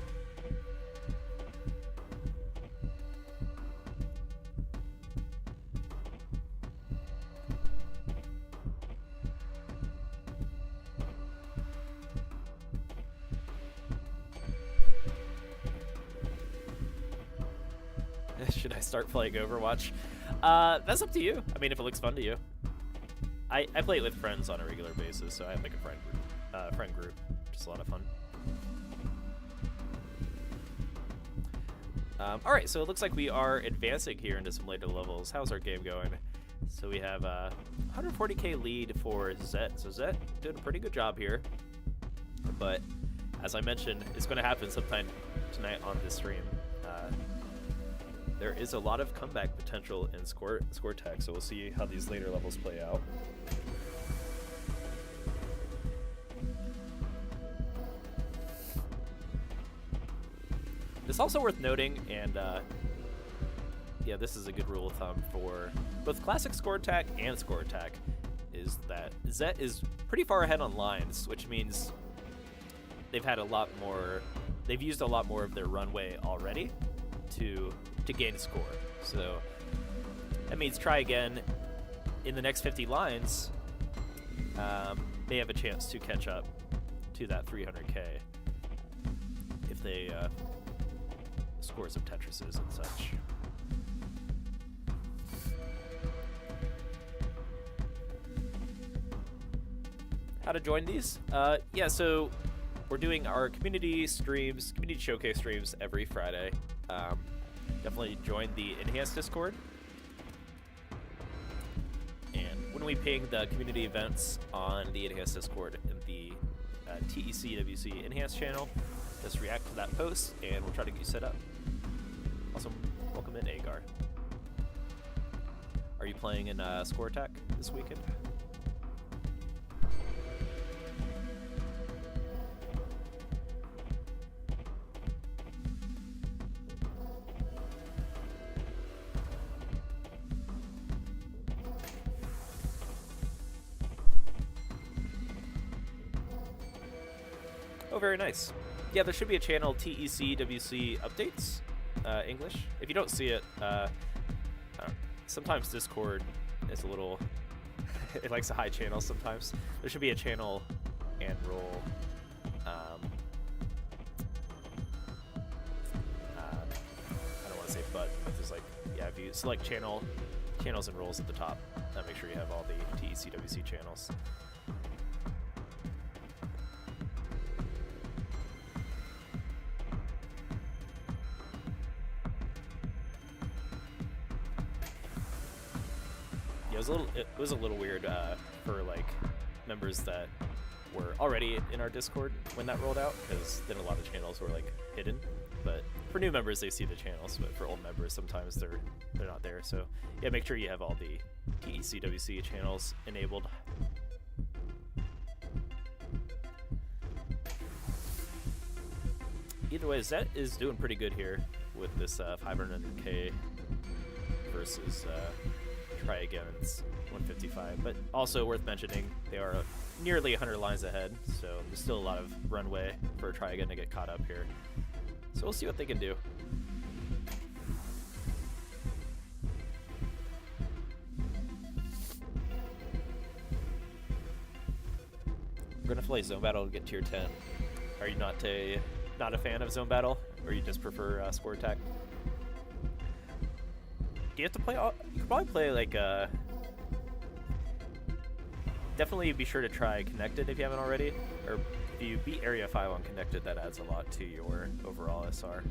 Should I start playing Overwatch? That's up to you. I mean, if it looks fun to you. I play it with friends on a regular basis, so I have like a friend group. Just a lot of fun. Alright, so it looks like we are advancing here into some later levels. How's our game going? So we have a 140k lead for Zet. So Zet did a pretty good job here. But as I mentioned, it's going to happen sometime tonight on this stream. There is a lot of comeback potential in score tech, so we'll see how these later levels play out. It's also worth noting, and yeah, this is a good rule of thumb for both classic score attack and score attack, is that Zet is pretty far ahead on lines, which means they've had they've used a lot more of their runway already to gain score. So that means try again in the next 50 lines. They have a chance to catch up to that 300k if they score some Tetrises and such. How to join these? Yeah, so we're doing our community showcase streams every Friday. Definitely join the Enhanced Discord. And when we ping the community events on the Enhanced Discord in the TECWC Enhanced channel, just react to that post and we'll try to get you set up. Also, welcome in, Agar. Are you playing in Score Attack this weekend? Oh, very nice. Yeah, there should be a channel, TECWC Updates, English. If you don't see it, sometimes Discord is a little... it likes a high channel sometimes. There should be a channel and role. I don't want to say but there's like, yeah, if you select channels and roles at the top, make sure you have all the TECWC channels. It was a little weird for like members that were already in our Discord when that rolled out, because then a lot of channels were like hidden. But for new members, they see the channels. But for old members, sometimes they're not there. So yeah, make sure you have all the TECWC channels enabled. Either way, Zet is doing pretty good here with this 500k versus. Try again's 155, but also worth mentioning they are nearly 100 lines ahead, so there's still a lot of runway for Try Again to get caught up here. So we'll see what they can do. We're gonna play Zone Battle to get tier 10. Are you not a fan of Zone Battle, or you just prefer Score Attack? Do you have to play you could probably play like definitely be sure to try Connected if you haven't already, or if you beat Area 5 on Connected, that adds a lot to your overall SR.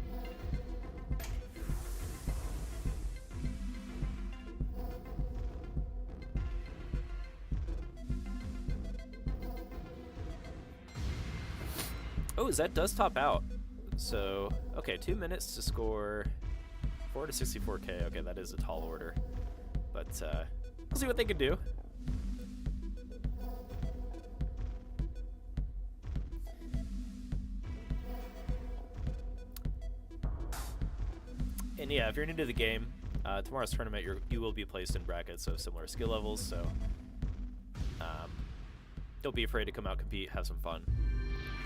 Oh, Zet does top out. So, okay, 2 minutes to score 4 to 64k. Okay, that is a tall order. But we'll see what they can do. And yeah, if you're new to the game, tomorrow's tournament, you will be placed in brackets of similar skill levels, so don't be afraid to come out, compete, have some fun.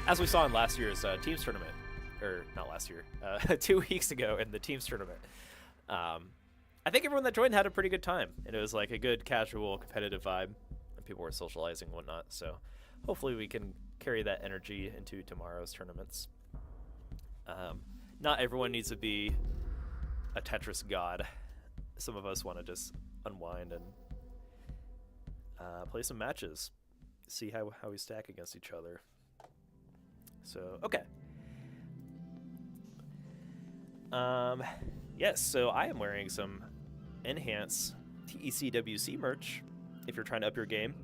As we saw in last year's teams tournament, or not last year, 2 weeks ago in the teams tournament. I think everyone that joined had a pretty good time, and it was like a good casual competitive vibe, and people were socializing and whatnot, so hopefully we can carry that energy into tomorrow's tournaments. Not everyone needs to be a Tetris god. Some of us want to just unwind and play some matches, see how we stack against each other. So, okay. Yes, so I am wearing some Enhance TECWC merch if you're trying to up your game.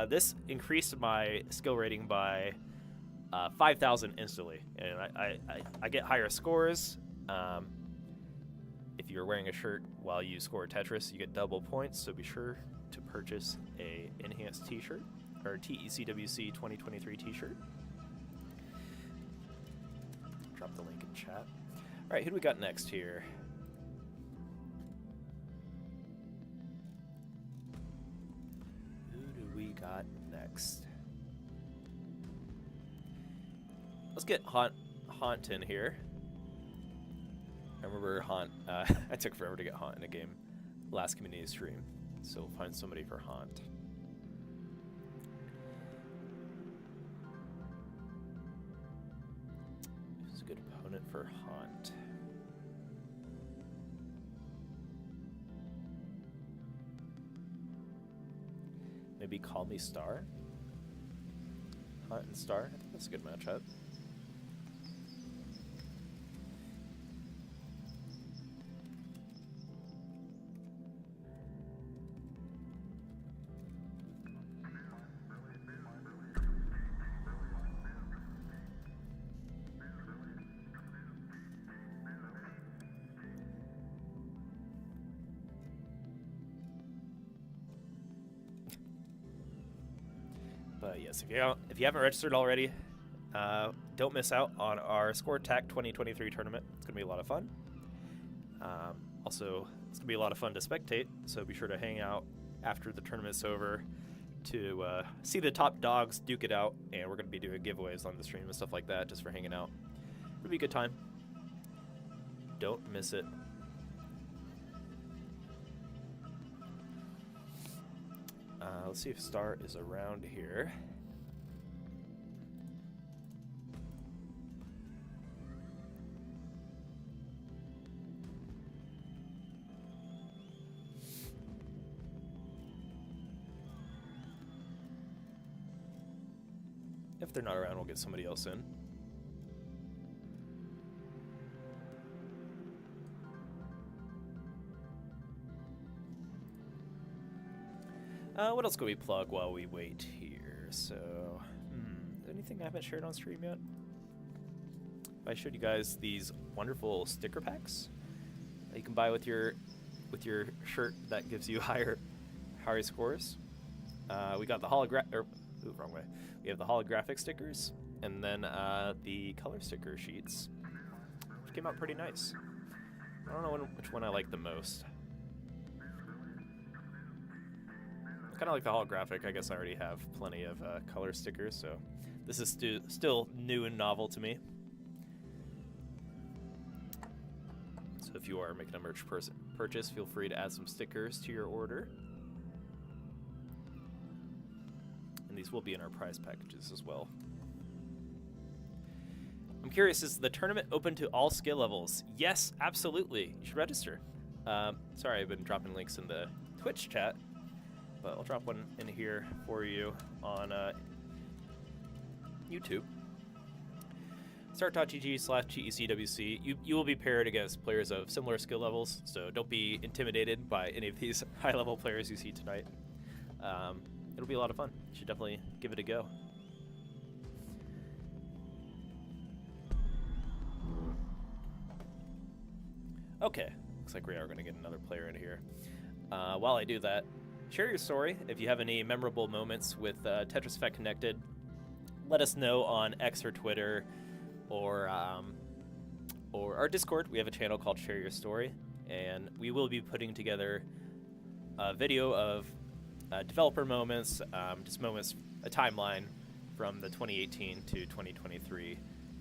This increased my skill rating by 5,000 instantly, and I get higher scores. If you're wearing a shirt while you score Tetris, you get double points, so be sure to purchase a Enhanced t-shirt, or TECWC 2023 t-shirt. Drop the link in chat. All right, who do we got next here? Who do we got next? Let's get Haunt in here. I remember Haunt. I took forever to get Haunt in a game last community stream, so we'll find somebody for Haunt. Who's a good opponent for Haunt? Maybe Call Me Star? Haunt and Star? I think that's a good matchup. But yes, if you haven't registered already, don't miss out on our Score Attack 2023 tournament. It's going to be a lot of fun. Also, it's going to be a lot of fun to spectate, so be sure to hang out after the tournament's over to see the top dogs duke it out, and we're going to be doing giveaways on the stream and stuff like that just for hanging out. It'll be a good time. Don't miss it. Let's see if Star is around here. If they're not around, we'll get somebody else in. What else can we plug while we wait here? So, is there anything I haven't shared on stream yet? I showed you guys these wonderful sticker packs that you can buy with your shirt that gives you higher scores. We got the wrong way. We have the holographic stickers, and then the color sticker sheets, which came out pretty nice. I don't know which one I like the most. Kind of like the holographic. I guess I already have plenty of color stickers, so this is still new and novel to me. So if you are making a merch purchase, feel free to add some stickers to your order. And these will be in our prize packages as well. I'm curious, is the tournament open to all skill levels? Yes, absolutely. You should register. Sorry, I've been dropping links in the Twitch chat, but I'll drop one in here for you on YouTube. Start.gg/TECWC. You will be paired against players of similar skill levels, so don't be intimidated by any of these high-level players you see tonight. It'll be a lot of fun. You should definitely give it a go. Okay, looks like we are going to get another player in here. While I do that, share your story. If you have any memorable moments with Tetris Effect Connected, let us know on X or Twitter, or our Discord. We have a channel called Share Your Story, and we will be putting together a video of developer moments, just moments, a timeline from the 2018 to 2023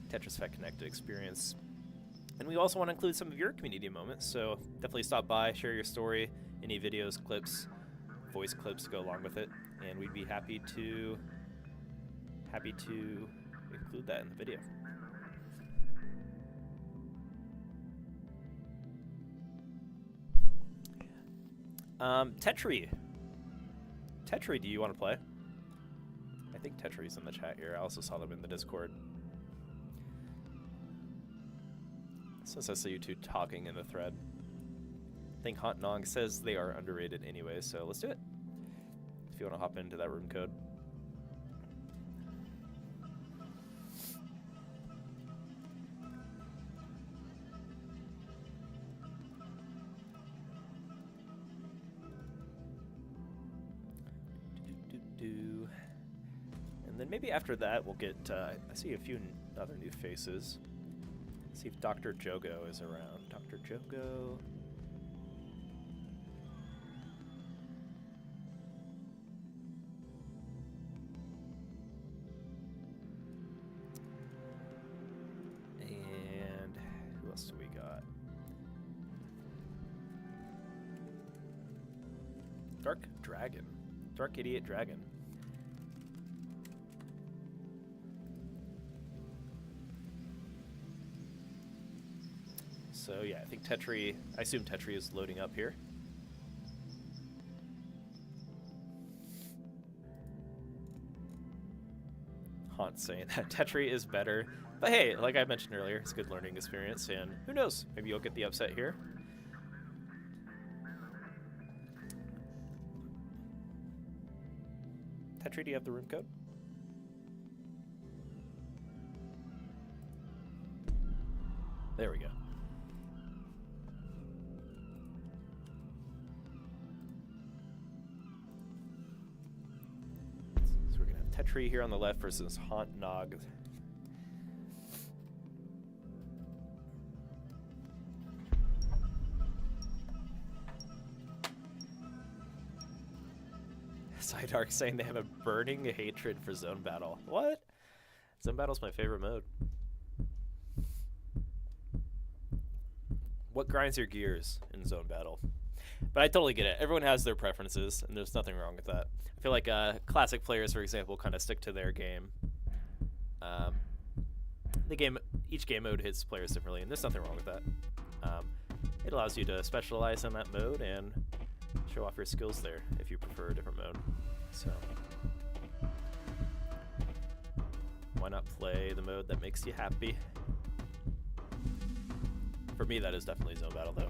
Tetris Effect Connected experience. And we also want to include some of your community moments, so definitely stop by, share your story, any videos, clips, voice clips to go along with it, and we'd be happy to include that in the video. Tetri. Tetri, do you want to play? I think Tetri's in the chat here. I also saw them in the Discord. Since I see you two talking in the thread. I think Haunt Nong says they are underrated anyway, so let's do it. If you want to hop into that room code. And then maybe after that we'll get, I see a few other new faces. See if Dr. Jogo is around. Dr. Jogo. And who else do we got? Dark Dragon. Dark Idiot Dragon. So yeah, I think Tetri, I assume Tetri is loading up here. Haunt saying that Tetri is better. But hey, like I mentioned earlier, it's a good learning experience, and who knows, maybe you'll get the upset here. Tetri, do you have the room code? There we go. So we're going to have Tetri here on the left versus Haunt Nog. Sideark saying they have a burning hatred for Zone Battle. What? Zone Battle's my favorite mode. What grinds your gears in Zone Battle? But I totally get it. Everyone has their preferences, and there's nothing wrong with that. I feel like classic players, for example, kind of stick to their game. Each game mode hits players differently, and there's nothing wrong with that. It allows you to specialize in that mode and show off your skills there if you prefer a different mode. So why not play the mode that makes you happy? For me, that is definitely Zone Battle, though.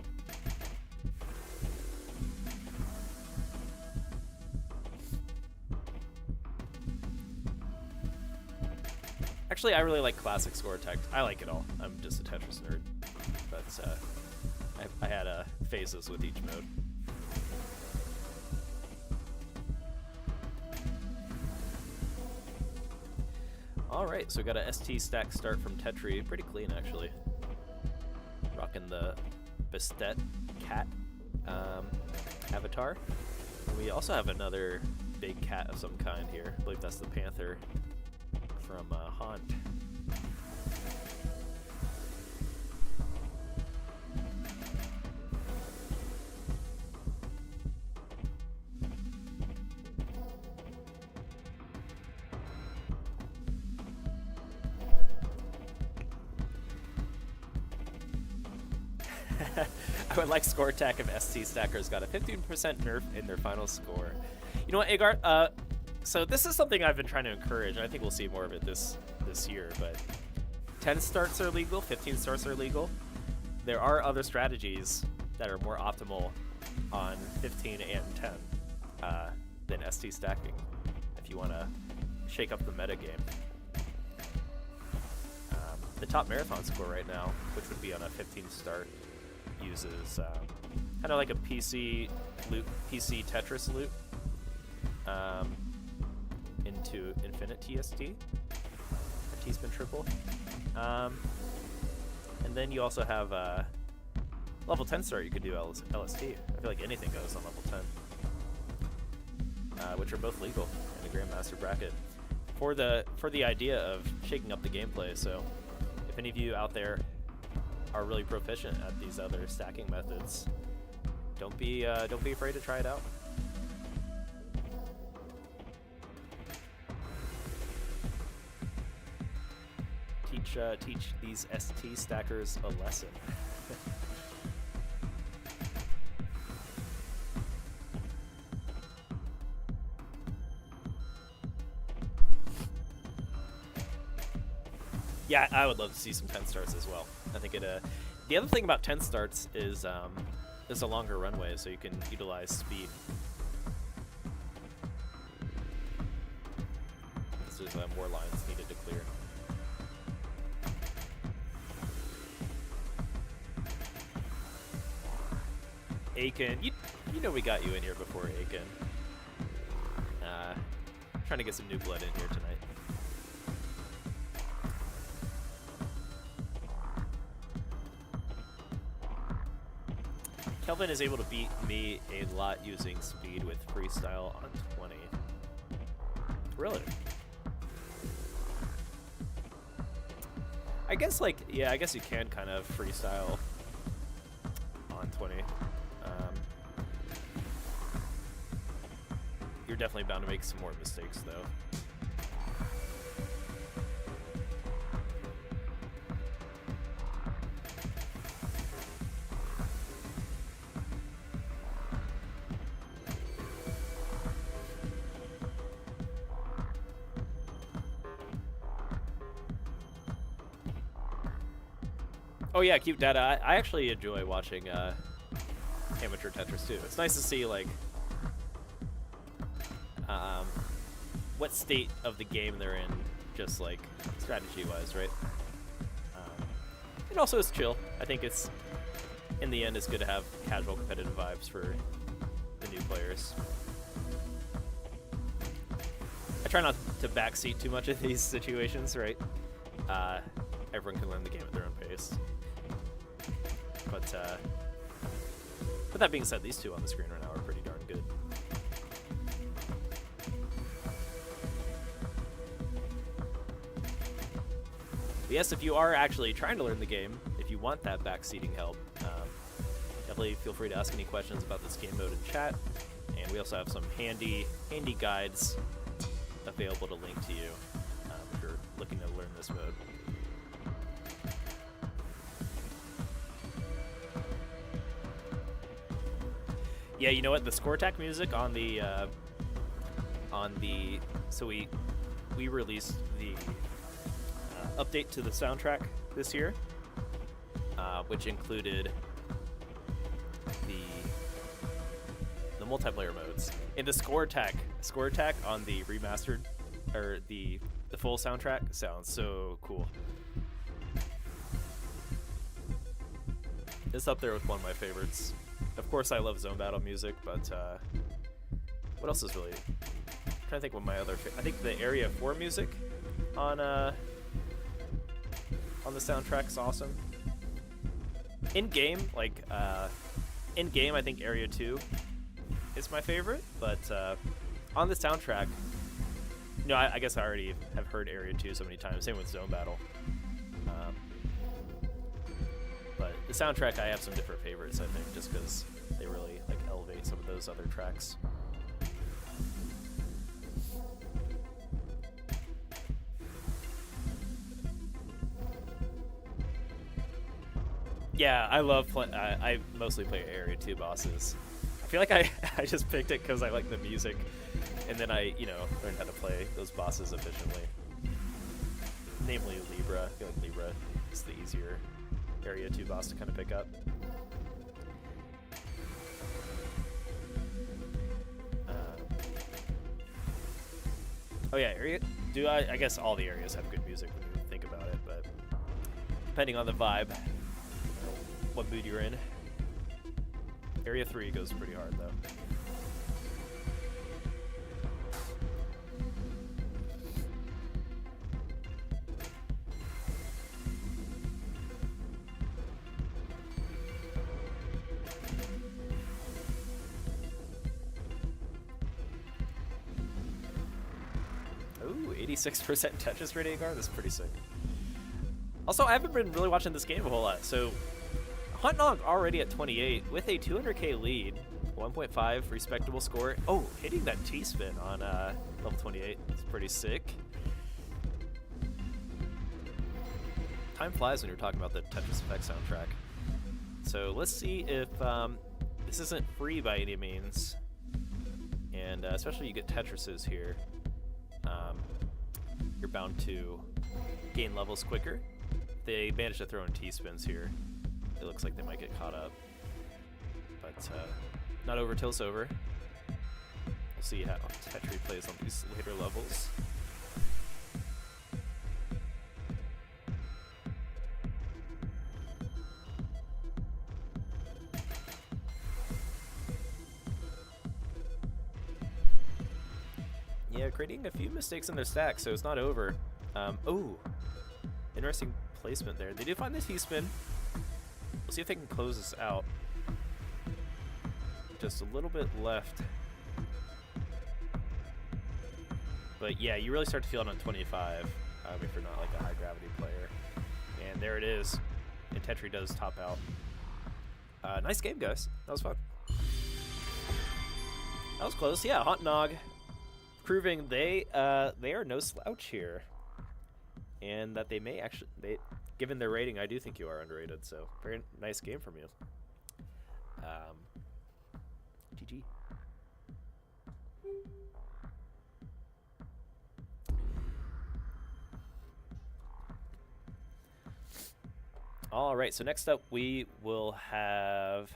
Actually, I really like classic score tech. I like it all. I'm just a Tetris nerd. But I had phases with each mode. Alright, so we got a ST stack start from Tetri. Pretty clean, actually. Rocking the Bastet cat avatar. And we also have another big cat of some kind here. I believe that's the panther from Haunt. I would like score attack if ST stackers got a 15% nerf in their final score. You know what, Agar? So this is something I've been trying to encourage, and I think we'll see more of it this year, but 10 starts are legal, 15 starts are legal. There are other strategies that are more optimal on 15 and 10 than ST stacking, if you want to shake up the meta game. The top marathon score right now, which would be on a 15 start, uses kind of like a PC Tetris loop into infinite TST, or T-spin triple. And then you also have level 10 start, you could do LST. I feel like anything goes on level 10, which are both legal in the Grandmaster bracket for the idea of shaking up the gameplay. So if any of you out there are really proficient at these other stacking methods, don't be afraid to try it out. Teach these ST stackers a lesson. Yeah, I would love to see some 10 starts as well. I think it. The other thing about 10 starts is there's a longer runway, so you can utilize speed. There's more lines needed to clear. Aiken, you know we got you in here before, Aiken. Trying to get some new blood in here tonight. Kelvin is able to beat me a lot using speed with freestyle on 20. Really? I guess, like, yeah, I guess you can kind of freestyle on 20. You're definitely bound to make some more mistakes, though. Oh yeah, cute data. I actually enjoy watching amateur Tetris too. It's nice to see like what state of the game they're in, just like strategy-wise, right? And also it's chill. I think it's, in the end, it's good to have casual competitive vibes for the new players. I try not to backseat too much of these situations, right? Everyone can learn the game at their own pace. But that being said, these two on the screen right now are pretty darn good. But yes, if you are actually trying to learn the game, if you want that backseating help, definitely feel free to ask any questions about this game mode in chat. And we also have some handy guides available to link to you if you're looking to learn this mode. Yeah, you know what? The score attack music on the so we released the update to the soundtrack this year, which included the multiplayer modes. And the score attack on the remastered or the full soundtrack sounds so cool. It's up there with one of my favorites. Of course, I love zone battle music, but what else is really? I'm trying to think what my other. I think the Area 4 music on the soundtrack's awesome. In game, I think Area 2 is my favorite, but on the soundtrack, no, I guess I already have heard Area 2 so many times. Same with zone battle. But the soundtrack, I have some different favorites, I think, just because they really like elevate some of those other tracks. Yeah, I love I mostly play Area 2 bosses. I feel like I just picked it because I like the music, and then I, learned how to play those bosses efficiently. Namely Libra. I feel like Libra is the easier Area 2 boss to kind of pick up. Oh yeah, I guess all the areas have good music when you think about it, but depending on the vibe, what mood you're in. Area 3 goes pretty hard though. Ooh, 86% Tetris rating card? That's pretty sick. Also, I haven't been really watching this game a whole lot, so Huntnog already at 28 with a 200k lead, 1.5 respectable score. Oh, hitting that T-spin on level 28 is pretty sick. Time flies when you're talking about the Tetris Effect soundtrack. So let's see if this isn't free by any means, and especially you get Tetrises here. You're bound to gain levels quicker. They managed to throw in T-spins here. It looks like they might get caught up. But not over till it's over. We'll see how Tetri plays on these later levels. Yeah, creating a few mistakes in their stack, so it's not over. Oh, interesting placement there. They do find the T-spin. We'll see if they can close this out. Just a little bit left. But yeah, you really start to feel it on 25 if you're not like a high gravity player. And there it is. And Tetri does top out. Nice game, guys. That was fun. That was close. Yeah, Haunt Nog proving they are no slouch here. And that they may actually, given their rating, I do think you are underrated. So very nice game from you. GG. All right, so next up we have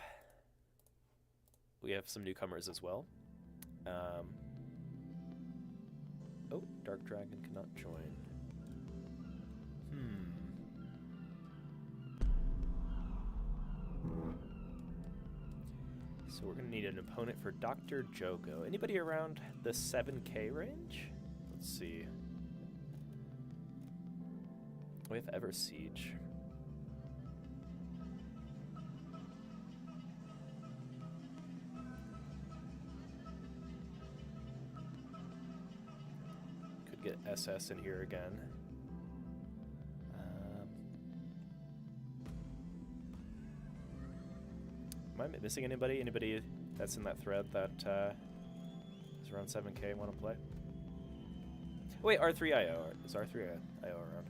some newcomers as well. Oh, Dark Dragon cannot join. So we're gonna need an opponent for Dr. Jogo. Anybody around the 7K range? Let's see. We have Ever Siege. Could get SS in here again. Am I missing anybody? Anybody that's in that thread that is around 7K and want to play? Wait, R3IO. Is R3IO around?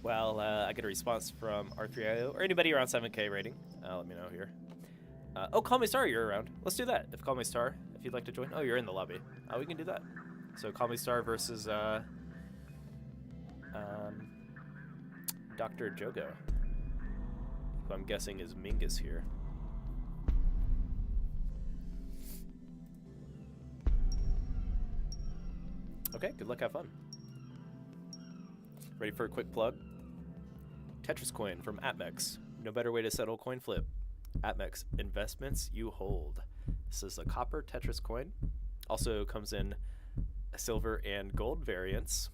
Well, I get a response from R3IO or anybody around 7K rating. Let me know here. Oh, Call Me Star, you're around. Let's do that. If Call Me Star, if you'd like to join. Oh, you're in the lobby. We can do that. So Call Me Star versus Dr. Jogo, who I'm guessing is Mingus here. Okay, good luck, have fun. Ready for a quick plug? Tetris coin from APMEX. No better way to settle coin flip. APMEX, investments you hold. This is a copper Tetris coin. Also comes in silver and gold variants.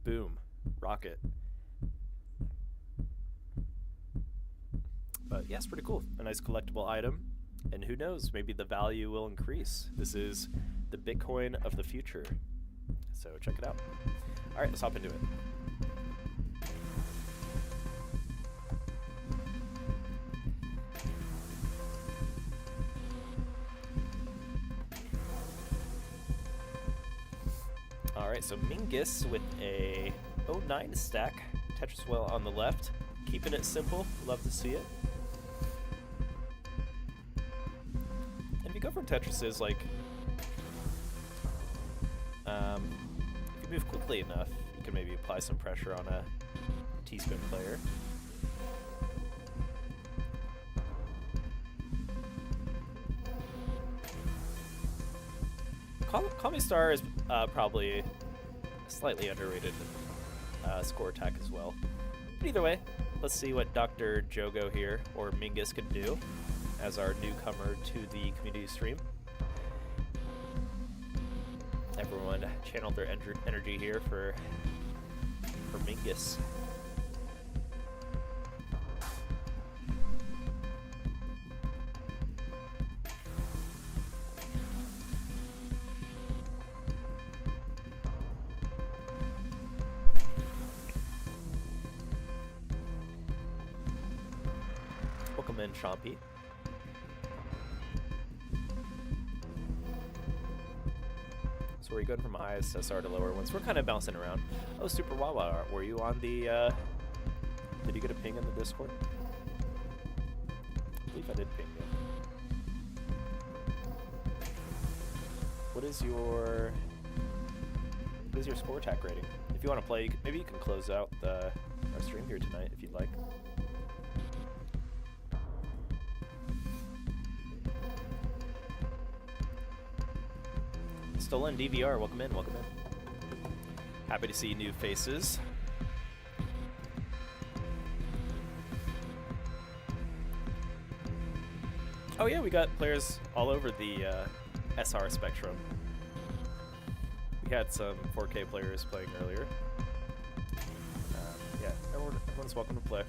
Boom. Rocket. But yes, pretty cool. A nice collectible item. And who knows, maybe the value will increase. This is the Bitcoin of the future. So check it out. All right, let's hop into it. All right, so Mingus with a 09 stack. Tetris Well on the left. Keeping it simple. Love to see it. And if you go for Tetrises, like, if you move quickly enough, you can maybe apply some pressure on a T-spin player. Call Me Star is probably a slightly underrated score attack as well. But either way, let's see what Dr. Jogo here, or Mingus, can do as our newcomer to the community stream. Everyone channeled their energy here for Mingus. Welcome in, Chompy. So we're going from highest SR to lower ones. We're kind of bouncing around. Oh, Super Wawa, were you on the, did you get a ping in the Discord? I believe I did ping you. What is your score attack rating? If you want to play, maybe you can close out our stream here tonight if you'd like. Stolen DVR, welcome in, welcome in. Happy to see new faces. Oh yeah, we got players all over the SR spectrum. We had some 4K players playing earlier. Yeah, everyone's welcome to play.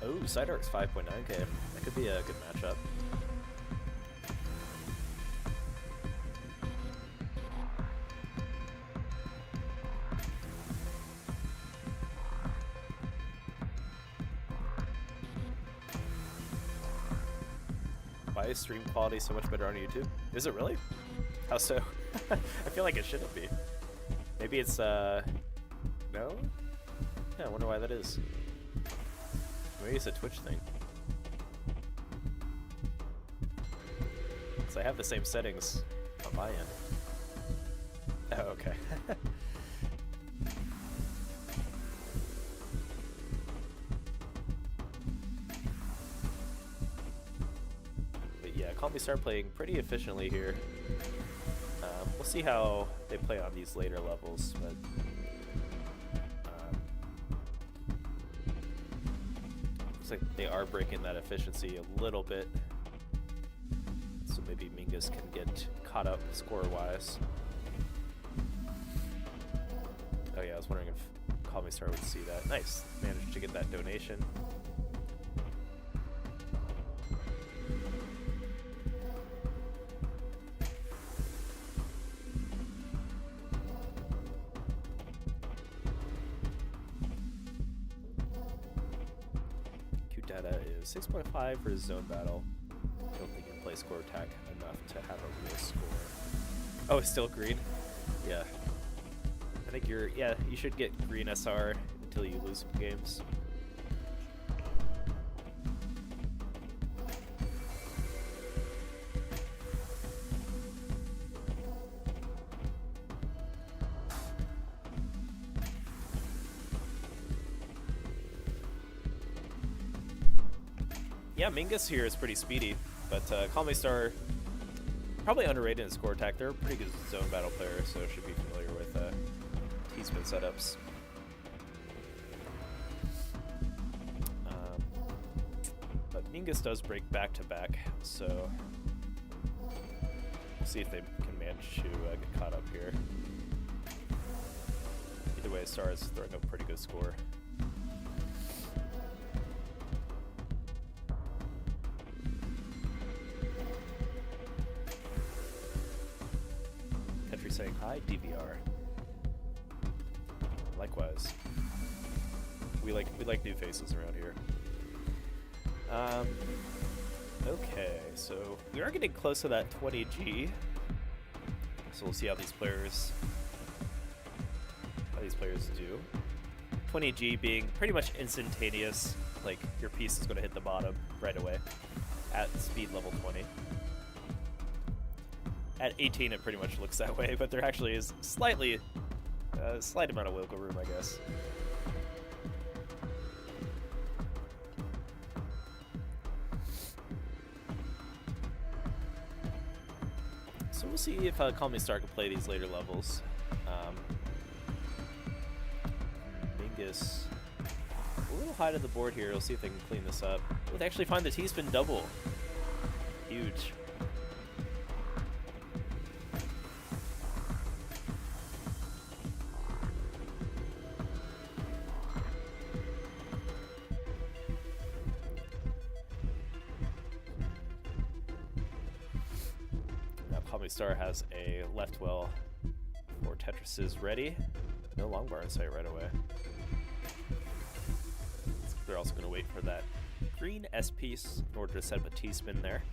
Oh, Sideark's 5.9K. That could be a good matchup. Why is stream quality so much better on YouTube? Is it really? How so? I feel like it shouldn't be. Maybe it's, no? Yeah, I wonder why that is. Maybe it's a Twitch thing. So I have the same settings on my end. Oh, okay. But yeah, Call Me Start playing pretty efficiently here. We'll see how they play on these later levels, but looks like they are breaking that efficiency a little bit. So maybe Mingus can get caught up score-wise. Oh yeah, I was wondering if Call Me Star would see that. Nice, managed to get that donation. Data is 6.5 for his zone battle. I don't think you can play score attack enough to have a real score. Oh, it's still green? Yeah. I think you should get green SR until you lose some games. Yeah, Mingus here is pretty speedy, but Call Me Star, probably underrated in score attack. They're a pretty good zone battle player, so should be familiar with T-spin setups. But Mingus does break back-to-back, so we'll see if they can manage to get caught up here. Either way, Star is throwing a pretty good score. Saying hi, DVR. Likewise. We like new faces around here. Okay, so we are getting close to that 20G. So we'll see how these players do. 20G being pretty much instantaneous, like your piece is going to hit the bottom right away at speed level 20. At 18, it pretty much looks that way, but there actually is slight amount of wiggle room, I guess. So we'll see if Call Me Star can play these later levels. Mingus, a little high to the board here. We'll see if they can clean this up. Oh, they actually find the T-spin double. Huge. Comedy Star has a left well for Tetris's ready. No long bar in sight right away. They're also going to wait for that green S piece in order to set up a T-spin there.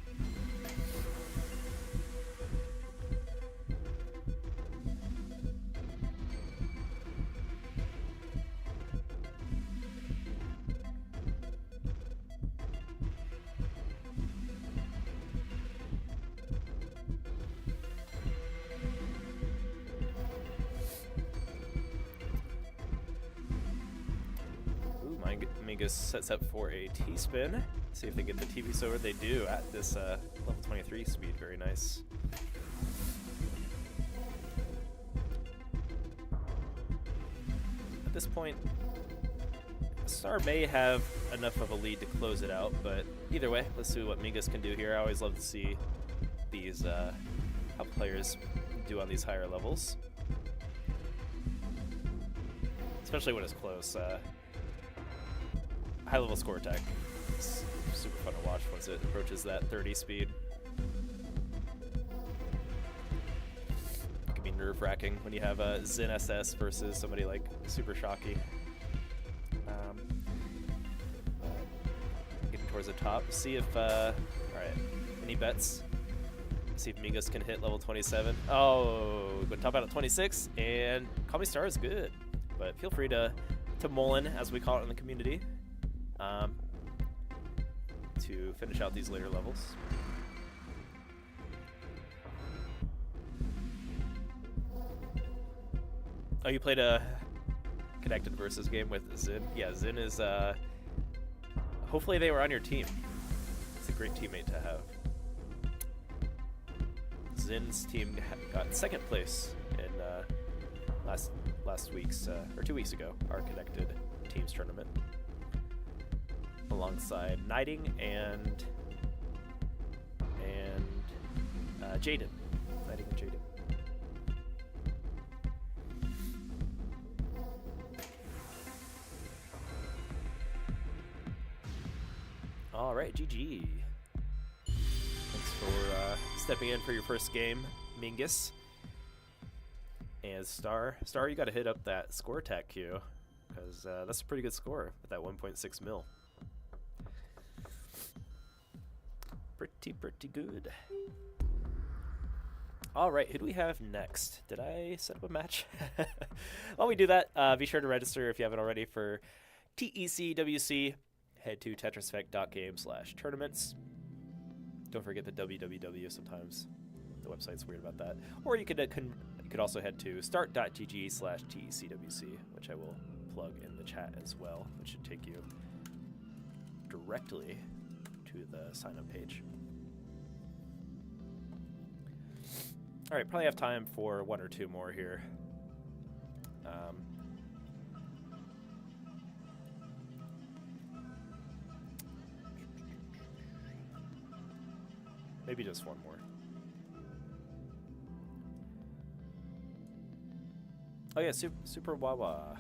Mingus sets up for a T-spin. See if they get the TV over. They do at this level 23 speed. Very nice. At this point, Star may have enough of a lead to close it out, but either way, let's see what Mingus can do here. I always love to see these how players do on these higher levels, especially when it's close. High-level score attack. It's super fun to watch once it approaches that 30 speed. It can be nerve-wracking when you have a Zen SS versus somebody like Super Shocky. Getting towards the top. See if, alright, any bets? See if Mingus can hit level 27. Oh, go top out at 26, and Comedy Star is good. But feel free to Mullen, as we call it in the community, to finish out these later levels. Oh, you played a connected versus game with Zin? Yeah, Zin is, hopefully they were on your team. It's a great teammate to have. Zin's team got second place in last week's, or 2 weeks ago, our connected teams tournament, alongside Knighting and Jaden. Knighting and Jaden. All right, GG. Thanks for stepping in for your first game, Mingus. And Star, you got to hit up that score attack queue, because that's a pretty good score with that 1.6 mil. Pretty good. All right, who do we have next? Did I set up a match? While we do that, be sure to register if you haven't already for TECWC. Head to tetriseffect.game/tournaments. Don't forget the www. Sometimes the website's weird about that. Or you could also head to start.gg/TECWC, which I will plug in the chat as well, which should take you directly to the sign-up page. All right, probably have time for one or two more here. Maybe just one more. Oh yeah, Super Wawa.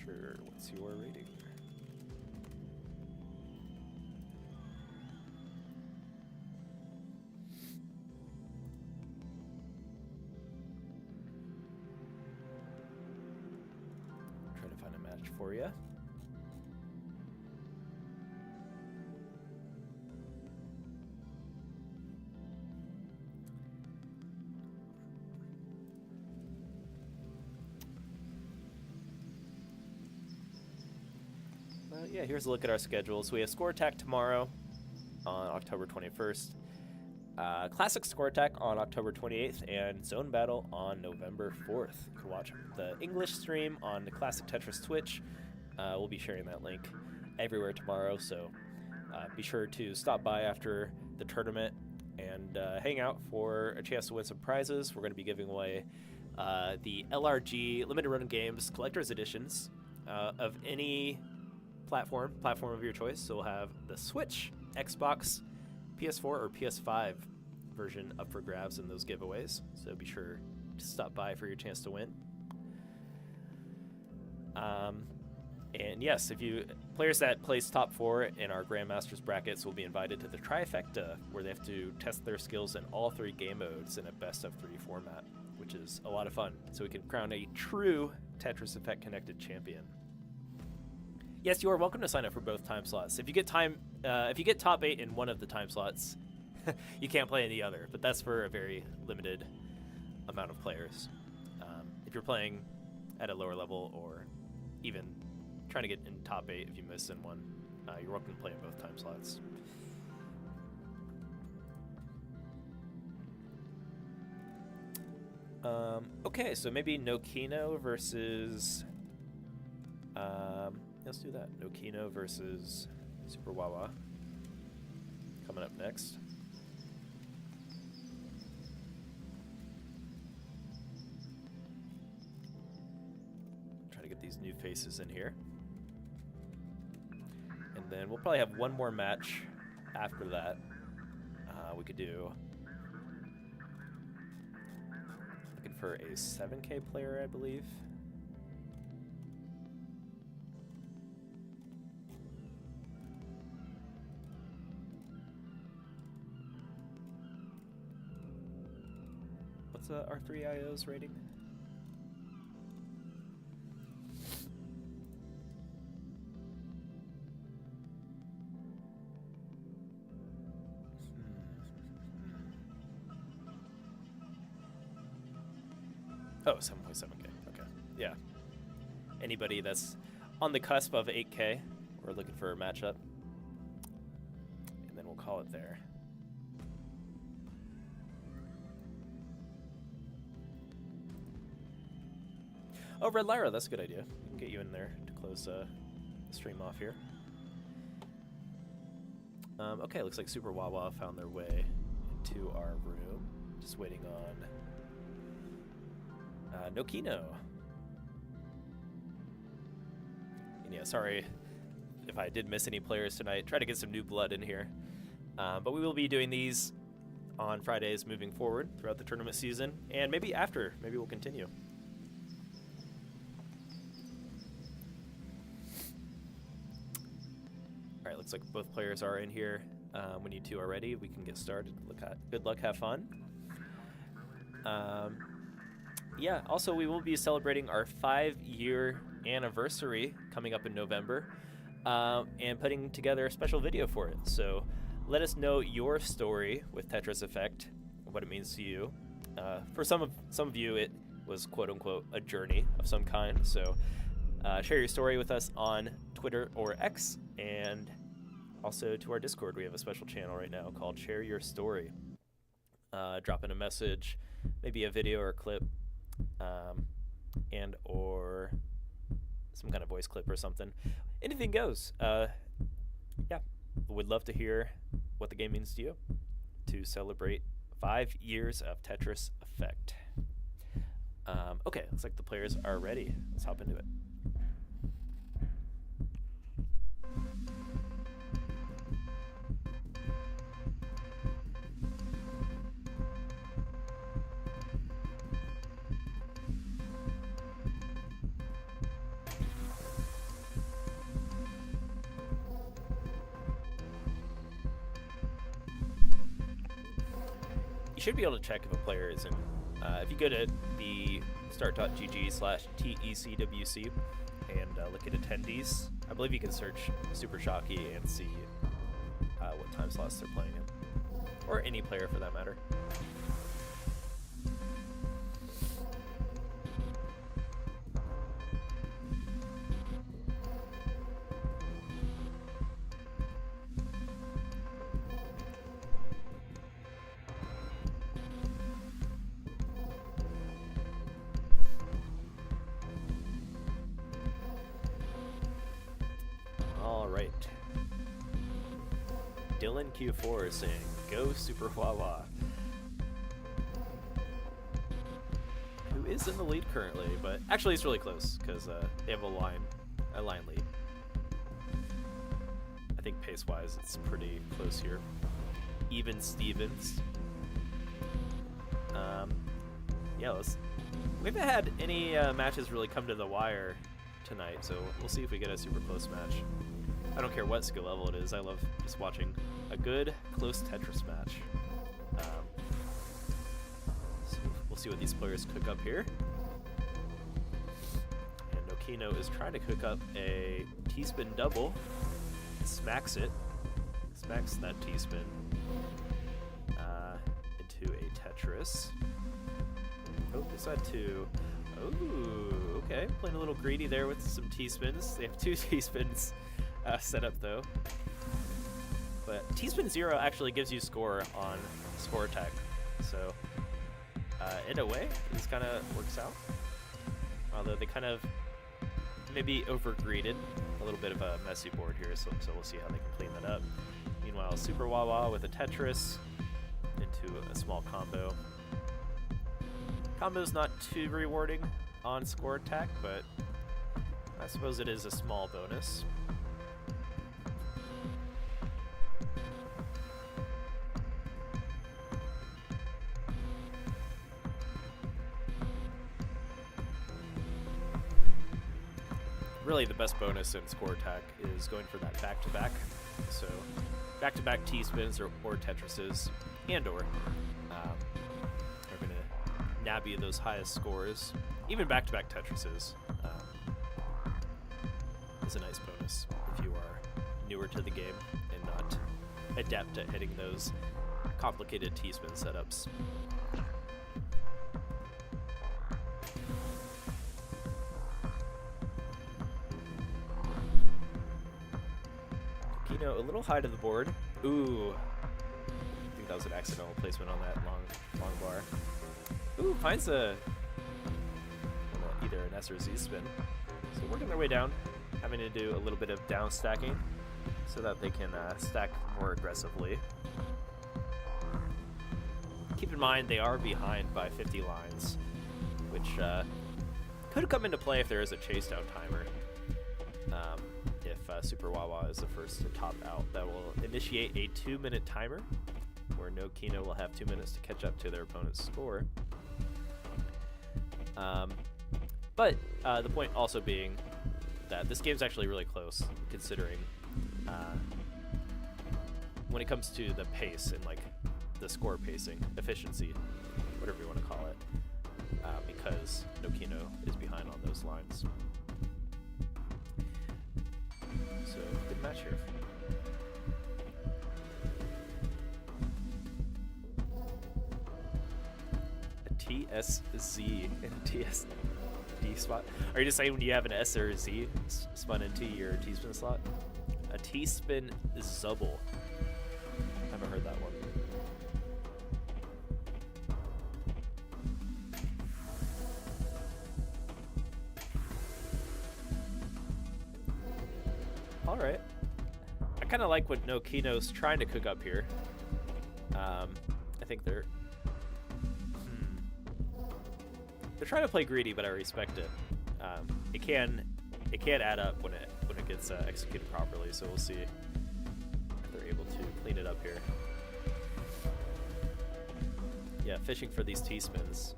Sure, what's your rating? Try to find a match for you. Yeah, here's a look at our schedule. So we have Score Attack tomorrow on October 21st, Classic Score Attack on October 28th, and Zone Battle on November 4th. You can watch the English stream on the Classic Tetris Twitch. We'll be sharing that link everywhere tomorrow, so be sure to stop by after the tournament and hang out for a chance to win some prizes. We're going to be giving away the LRG Limited Run Games Collector's Editions of any platform of your choice. So we'll have the Switch, Xbox, PS4, or PS5 version up for grabs in those giveaways. So be sure to stop by for your chance to win. And yes, if you Players that place top 4 in our Grandmasters brackets will be invited to the Trifecta, where they have to test their skills in all 3 game modes in a best-of-3 format, which is a lot of fun, so we can crown a true Tetris Effect connected champion. Yes, you are welcome to sign up for both time slots. If you get top 8 in one of the time slots, you can't play in the other, but that's for a very limited amount of players. If you're playing at a lower level or even trying to get in top 8 if you miss in one, you're welcome to play in both time slots. Okay, so maybe Nokino versus... let's do that. Nokino versus Super Wawa. Coming up next. Try to get these new faces in here. And then we'll probably have one more match after that. We could do... Looking for a 7K player, I believe. What's R3IO's rating? Oh, 7.7K. Okay. Yeah. Anybody that's on the cusp of 8K, we're looking for a matchup. And then we'll call it there. Oh, Red Lyra, that's a good idea. We can get you in there to close the stream off here. Okay, looks like Super Wawa found their way into our room. Just waiting on Nokino. And yeah, sorry if I did miss any players tonight. Try to get some new blood in here. But we will be doing these on Fridays moving forward throughout the tournament season. And maybe after. Maybe we'll continue. Alright, looks like both players are in here. When you two are ready, we can get started. Good luck, have fun. Yeah, also we will be celebrating our 5-year anniversary coming up in November, and putting together a special video for it. So let us know your story with Tetris Effect, what it means to you. For some of you, it was quote unquote a journey of some kind. So share your story with us on Twitter or X, and also to our Discord. We have a special channel right now called Share Your Story. Drop in a message, maybe a video or a clip, and or some kind of voice clip or something. Anything goes. Yeah, would love to hear what the game means to you to celebrate 5 years of Tetris Effect. Okay, looks like the players are ready. Let's hop into it. You should be able to check if a player is in. If you go to the start.gg/TECWC and look at attendees, I believe you can search Super Shocky and see what time slots they're playing in, or any player for that matter. Dylan Q4 is saying, "Go Super Wawa," who is in the lead currently, but actually it's really close because they have a line lead. I think pace-wise it's pretty close here. Even Stevens. Yeah, we haven't had any matches really come to the wire tonight, so we'll see if we get a super close match. I don't care what skill level it is. I love just watching a good close Tetris match. So we'll see what these players cook up here. And Nokino is trying to cook up a T-spin double. Smacks it. Smacks that T-spin into a Tetris. Oh, decide to... Oh, okay. Playing a little greedy there with some T-spins. They have 2 T-spins set up, though. But T-spin 0 actually gives you score on score attack. So, in a way, this kind of works out. Although they kind of maybe over-greeded. A little bit of a messy board here, so we'll see how they can clean that up. Meanwhile, Super Wawa with a Tetris into a small combo. Combo's not too rewarding on score attack, but I suppose it is a small bonus. Really, the best bonus in score attack is going for that back-to-back. So, back-to-back T-spins or Tetrises, and/or are going to nab you those highest scores. Even back-to-back Tetrises is a nice bonus if you are newer to the game and not adept at hitting those complicated T-spin setups. A little high to the board. Ooh. I think that was an accidental placement on that long bar. Ooh, finds either an S or Z spin. So working their way down, having to do a little bit of down stacking so that they can stack more aggressively. Keep in mind they are behind by 50 lines, which could come into play if there is a chase down timer. If Super Wawa is the first to top out, that will initiate a 2-minute timer where Nokino will have 2 minutes to catch up to their opponent's score. But the point also being that this game's actually really close, considering when it comes to the pace and like the score pacing, efficiency, whatever you want to call it, because Nokino is behind on those lines. So, good match here. A TSZ and a TSD spot. Are you just saying when you have an S or a Z spun into your T-spin slot? A T-spin zubble. Haven't heard that one. Alright. I kind of like what Nokino's trying to cook up here. I think they're trying to play greedy, but I respect it. It can add up when it gets executed properly, so we'll see if they're able to clean it up here. Yeah, fishing for these T-spins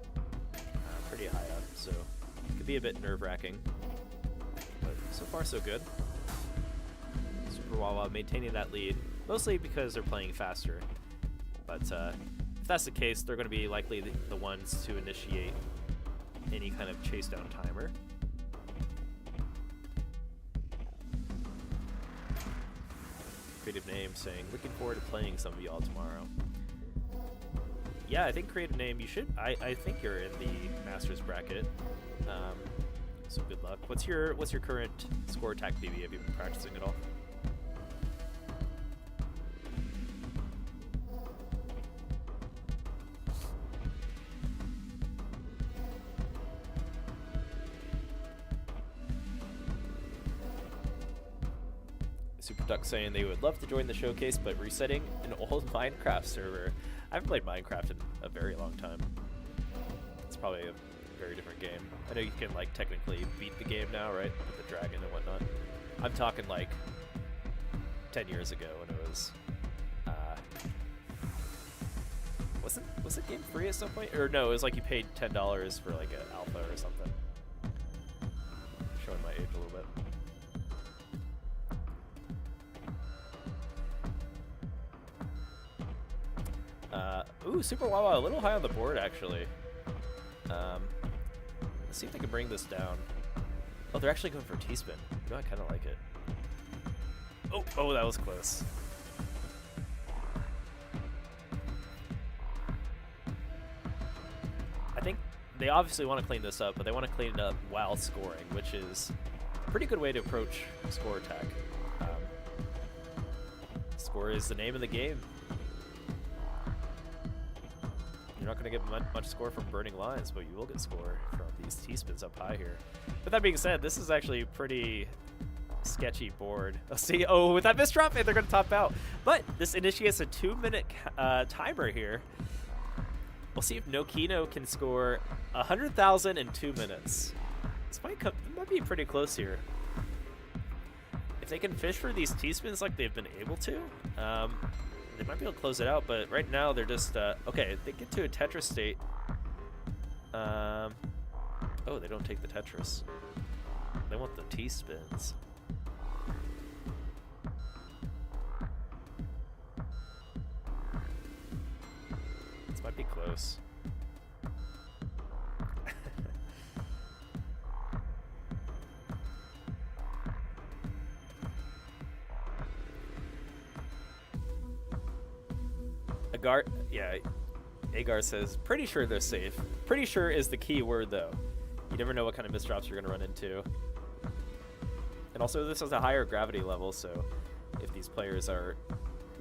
pretty high up, so it could be a bit nerve-wracking, but so far so good. Wawa maintaining that lead, mostly because they're playing faster. But if that's the case, they're going to be likely the ones to initiate any kind of chase down timer. Creative Name saying, looking forward to playing some of y'all tomorrow. Yeah, I think Creative Name, you should. I think you're in the Masters bracket. So good luck. What's your current score attack BB? Have you been practicing at all? Super Duck saying they would love to join the showcase, but resetting an old Minecraft server. I haven't played Minecraft in a very long time. It's probably a very different game. I know you can like technically beat the game now, right? With the dragon and whatnot. I'm talking like 10 years ago when it was was the game free at some point? Or no, it was like you paid $10 for like an alpha or something. Showing my age a little bit. Ooh, Super Wawa, a little high on the board, actually. Let's see if they can bring this down. Oh, they're actually going for a T-spin. You know, I kind of like it. Oh, that was close. I think they obviously want to clean this up, but they want to clean it up while scoring, which is a pretty good way to approach score attack. Score is the name of the game. You're not going to get much score from burning lines, but you will get score from these T-spins up high here. But that being said, this is actually a pretty sketchy board. Let's see. Oh, with that misdrop, they're going to top out. But this initiates a 2-minute timer here. We'll see if Nokino can score 100,000 in 2 minutes. This might be pretty close here. If they can fish for these T-spins like they've been able to, they might be able to close it out, but right now they're just, okay, they get to a Tetris state. Oh, they don't take the Tetris. They want the T-spins. This might be close. Agar says, pretty sure they're safe. Pretty sure is the key word, though. You never know what kind of misdrops you're going to run into. And also, this is a higher gravity level, so if these players are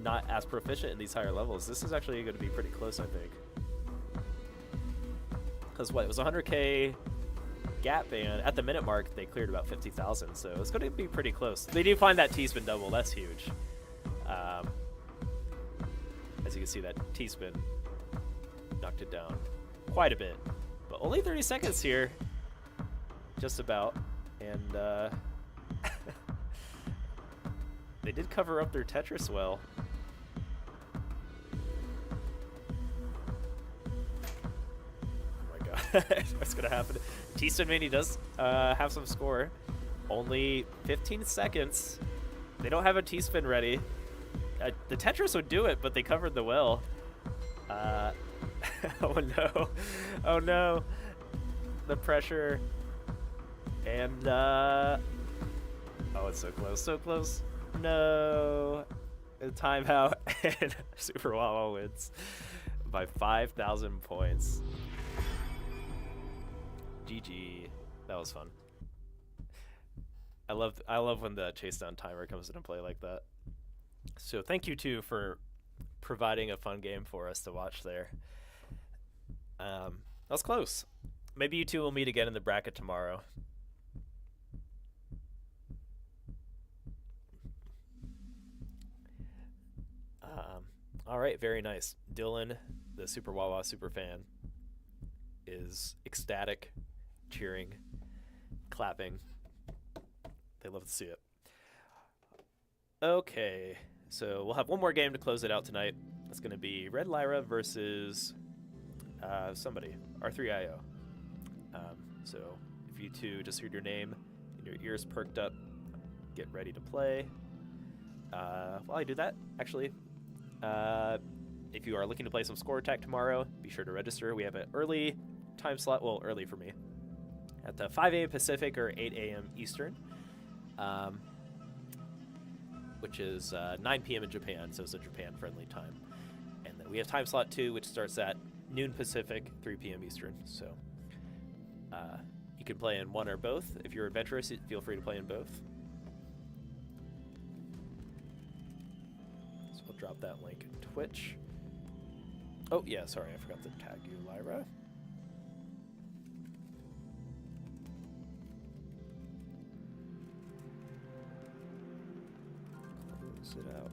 not as proficient in these higher levels, this is actually going to be pretty close, I think. Because what, it was 100k gap ban. At the minute mark, they cleared about 50,000, so it's going to be pretty close. They do find that T-spin double. That's huge. As you can see, that T-spin knocked it down quite a bit. But only 30 seconds here. Just about. And they did cover up their Tetris well. Oh my god. What's going to happen? T-spin Mini does have some score. Only 15 seconds. They don't have a T-spin ready. The Tetris would do it, but they covered the well. Oh no. Oh no. The pressure. And, oh, it's so close, so close. No. A timeout, and Super Wawa wins by 5,000 points. GG. That was fun. I love when the chase down timer comes into play like that. So thank you, too, for providing a fun game for us to watch there. That was close. Maybe you two will meet again in the bracket tomorrow. All right, very nice. Dylan, the Super Wawa super fan, is ecstatic, cheering, clapping. They love to see it. Okay, so we'll have one more game to close it out tonight. It's going to be Red Lyra versus somebody, R3IO. So if you two just heard your name and your ears perked up, get ready to play. While I do that, actually, if you are looking to play some score attack tomorrow, be sure to register. We have an early time slot, well, early for me, at 5 a.m. Pacific or 8 a.m. Eastern, which is 9 p.m. in Japan, so it's a Japan-friendly time. And then we have time slot 2, which starts at noon Pacific, 3 p.m. Eastern. So you can play in one or both. If you're adventurous, feel free to play in both. So we'll drop that link in Twitch. Oh, yeah, sorry, I forgot to tag you, Lyra. Close it out.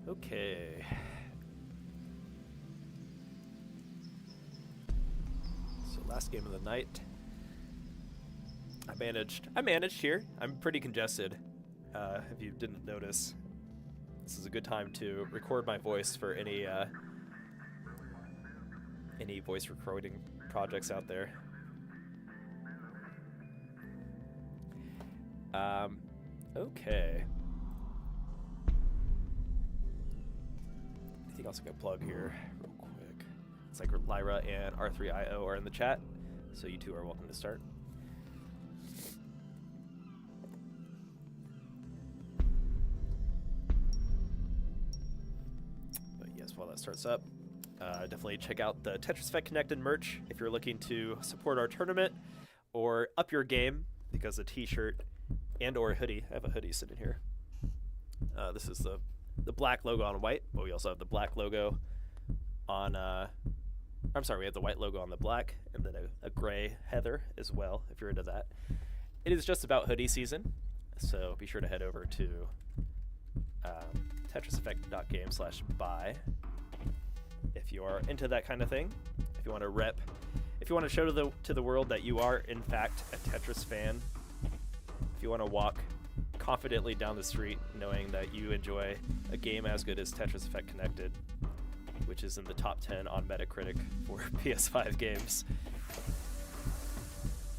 Okay. So last game of the night. I managed here. I'm pretty congested. If you didn't notice, this is a good time to record my voice for any voice recording projects out there. Okay. Anything else I can plug here real quick? It's like Lyra and R3IO are in the chat, so you two are welcome to start. But yes, while that starts up, definitely check out the Tetris Effect Connected merch if you're looking to support our tournament or up your game, because a t-shirt and or a hoodie. I have a hoodie sitting here. This is the black logo on white, but we also have the black logo on I'm sorry, we have the white logo on the black, and then a gray heather as well, if you're into that. It is just about hoodie season, so be sure to head over to tetriseffect.game/buy if you are into that kind of thing. If you want to rep, if you want to show to the world that you are in fact a Tetris fan, if you want to walk confidently down the street knowing that you enjoy a game as good as Tetris Effect Connected, which is in the top 10 on Metacritic for PS5 games.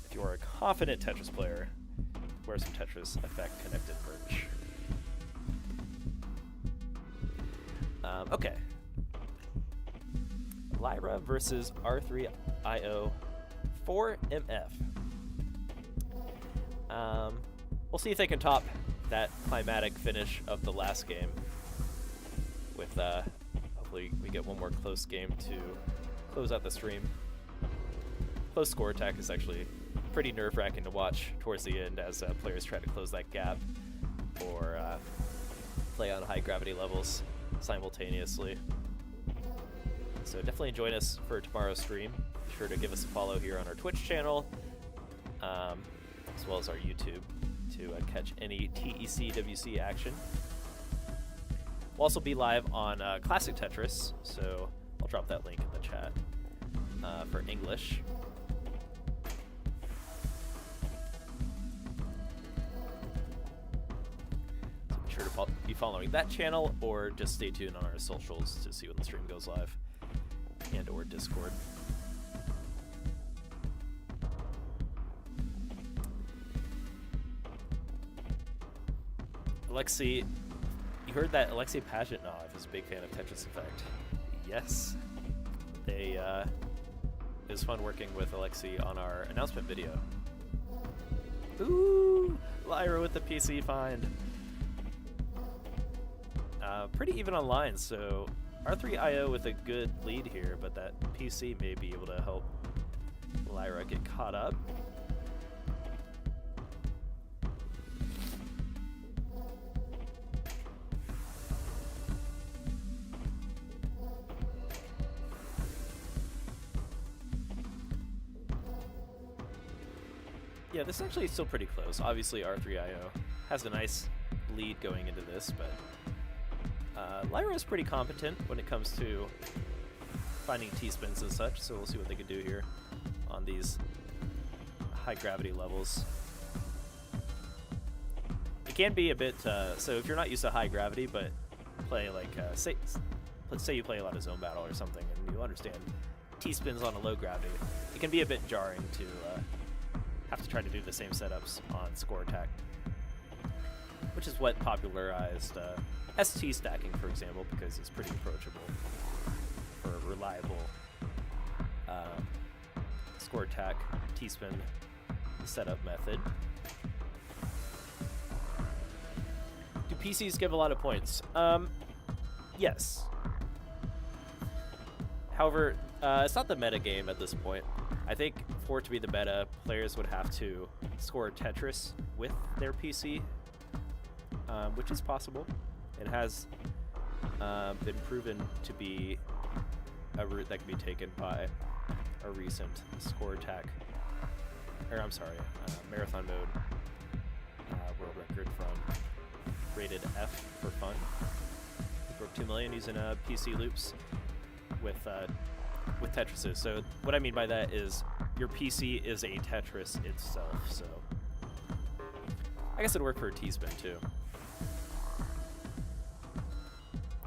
If you are a confident Tetris player, wear some Tetris Effect Connected merch. Okay. Lyra versus R3IO 4MF. We'll see if they can top that climatic finish of the last game with hopefully we get one more close game to close out the stream. Close score attack is actually pretty nerve-wracking to watch towards the end as players try to close that gap or play on high gravity levels simultaneously. So definitely join us for tomorrow's stream. Be sure to give us a follow here on our Twitch channel, as well as our YouTube, to catch any TECWC action. We'll also be live on Classic Tetris, so I'll drop that link in the chat for English. So be sure to be following that channel, or just stay tuned on our socials to see when the stream goes live, and or Discord. Alexei, you heard that Alexei Pajitnov is a big fan of Tetris Effect. Yes. It was fun working with Alexei on our announcement video. Ooh, Lyra with the PC find. Pretty even on lines, so R3IO with a good lead here, but that PC may be able to help Lyra get caught up. Yeah, this is actually still pretty close. Obviously, R3IO has a nice lead going into this, but Lyra is pretty competent when it comes to finding T-spins and such, so we'll see what they can do here on these high gravity levels. It can be a bit, so if you're not used to high gravity, but play like, let's say you play a lot of Zone Battle or something, and you understand T-spins on a low gravity, it can be a bit jarring to have to try to do the same setups on Score Attack, which is what popularized ST stacking, for example, because it's pretty approachable for a reliable Score Attack T-spin setup method. Do PCs give a lot of points? Yes. However, it's not the meta game at this point. I think for it to be the meta, players would have to score Tetris with their PC, which is possible. It has been proven to be a route that can be taken by a recent Score Attack, or I'm sorry, Marathon Mode world record from Rated F for Fun. He broke 2 million using PC loops with Tetrises. So what I mean by that is your PC is a Tetris itself. So I guess it'd work for a T-spin too,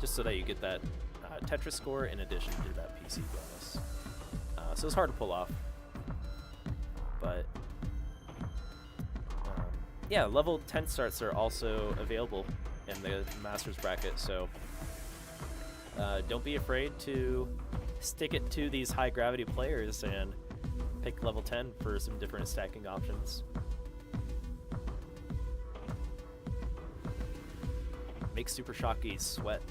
just so that you get that Tetris score in addition to that PC bonus. So it's hard to pull off, but yeah, level 10 starts are also available in the Masters bracket, so don't be afraid to stick it to these high gravity players and pick level 10 for some different stacking options. Make Super Shocky sweat.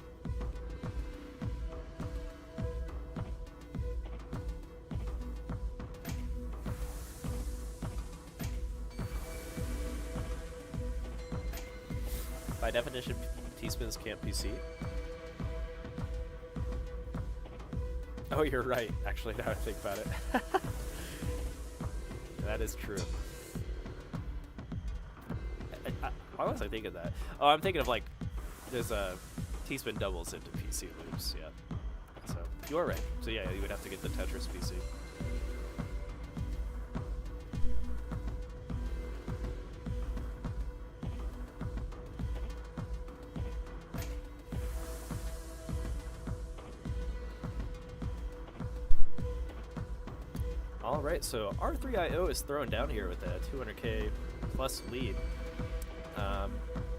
By definition, T-spins can't PC. Oh, you're right. Actually, now I think about it. That is true. Why was I thinking of that? Oh, I'm thinking of like, there's a T-spin doubles into PC loops, yeah. So, you are right. So yeah, you would have to get the Tetris PC. Alright, so R3IO is thrown down here with a 200k plus lead.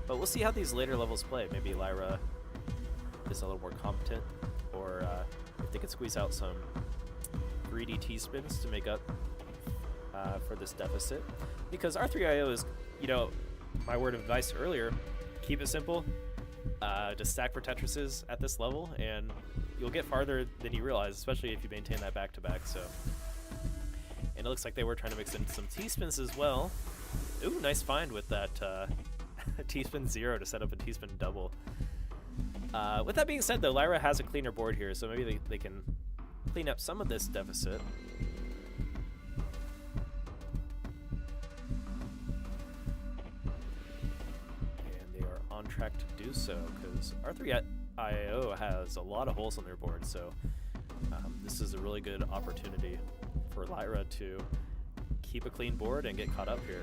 But we'll see how these later levels play. Maybe Lyra is a little more competent, or if they can squeeze out some greedy T-spins to make up for this deficit. Because R3IO is, you know, my word of advice earlier, keep it simple, just stack for Tetrises at this level, and you'll get farther than you realize, especially if you maintain that back-to-back, so... And it looks like they were trying to mix in some T-spins as well. Ooh, nice find with that T-spin 0 to set up a T-spin double. With that being said, though, Lyra has a cleaner board here, so maybe they can clean up some of this deficit. And they are on track to do so, because R3IO has a lot of holes on their board, so this is a really good opportunity for Lyra to keep a clean board and get caught up here.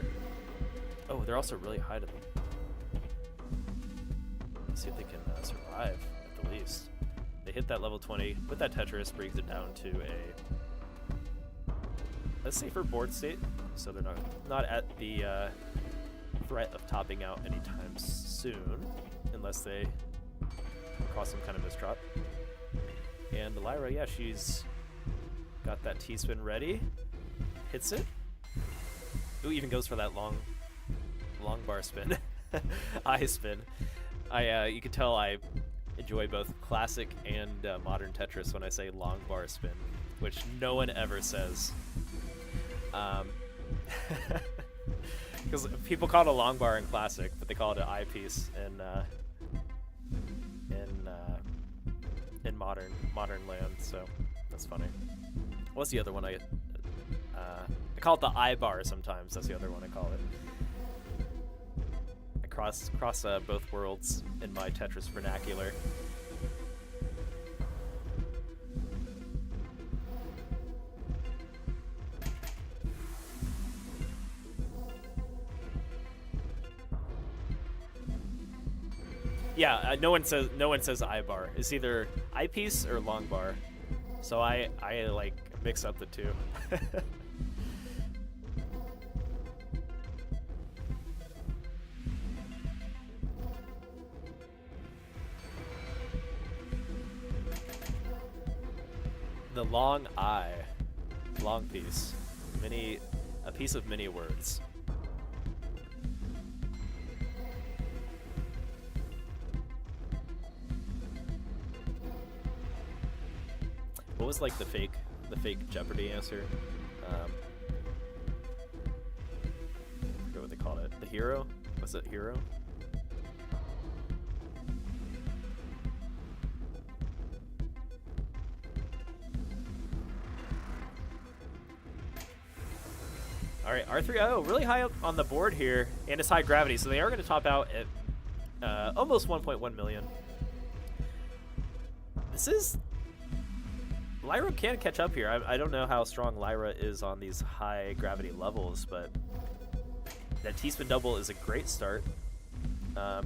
Oh, they're also really high to them. Let's see if they can survive, at the least. They hit that level 20. With that Tetris, brings it down to a safer board state, so they're not at the threat of topping out anytime soon, unless they cause some kind of misdrop. And Lyra, yeah, she's got that T-spin ready, hits it. Ooh, even goes for that long bar spin, I spin. You can tell I enjoy both classic and modern Tetris when I say long bar spin, which no one ever says. Because people call it a long bar in classic, but they call it an eyepiece in modern land. So that's funny. What's the other one I call it the eye bar sometimes. That's the other one I call it. I cross both worlds in my Tetris vernacular. Yeah, no one says eye bar. It's either eyepiece or long bar. So I like mix up the two. The long eye, long piece, a piece of many words. What was like the fake Jeopardy answer? I forget what they called it. The hero? Was it hero? All right, R3IO really high up on the board here, and it's high gravity, so they are going to top out at almost 1.1 million. Lyra can catch up here. I don't know how strong Lyra is on these high gravity levels, but that T-spin double is a great start.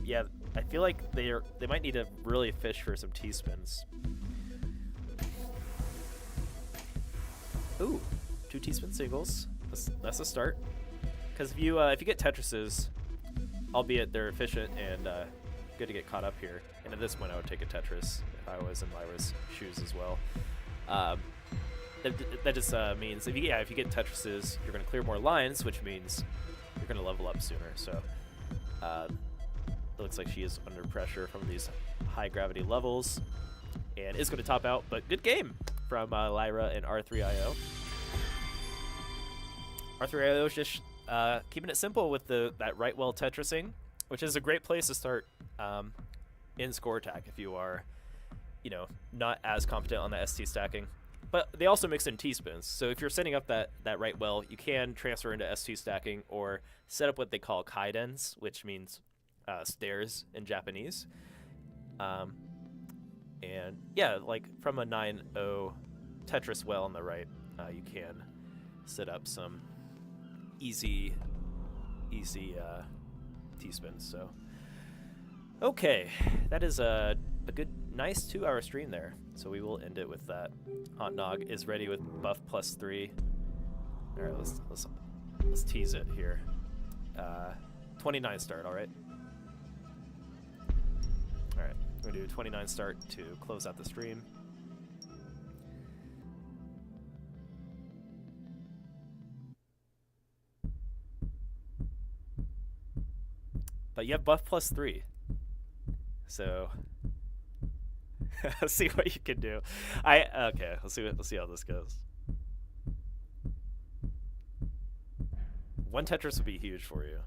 Yeah, I feel like they might need to really fish for some T-spins. Ooh, 2 T-spin singles. That's a start. Because if you get Tetrises, albeit they're efficient and good to get caught up here. And at this point, I would take a Tetris if I was in Lyra's shoes as well. That just means if you get Tetrises, you're going to clear more lines, which means you're going to level up sooner. So it looks like she is under pressure from these high gravity levels and is going to top out. But good game from Lyra and R3IO. R3IO is just keeping it simple with that right well Tetrising, which is a great place to start in score attack if you are, not as competent on the ST stacking. But they also mix in T-spins, so if you're setting up that right well, you can transfer into ST stacking or set up what they call kaidens, which means stairs in Japanese. And yeah, like from a 9-0 Tetris well on the right, you can set up some easy T-spins. So okay, that is a good, nice 2-hour stream there. So we will end it with that. Hot Nog is ready with buff +3. All right, let's tease it here. 29 start, all right. All right, we're gonna do 29 start to close out the stream. But you have buff +3, so let's see what you can do. Okay, let's see how this goes. One Tetris would be huge for you.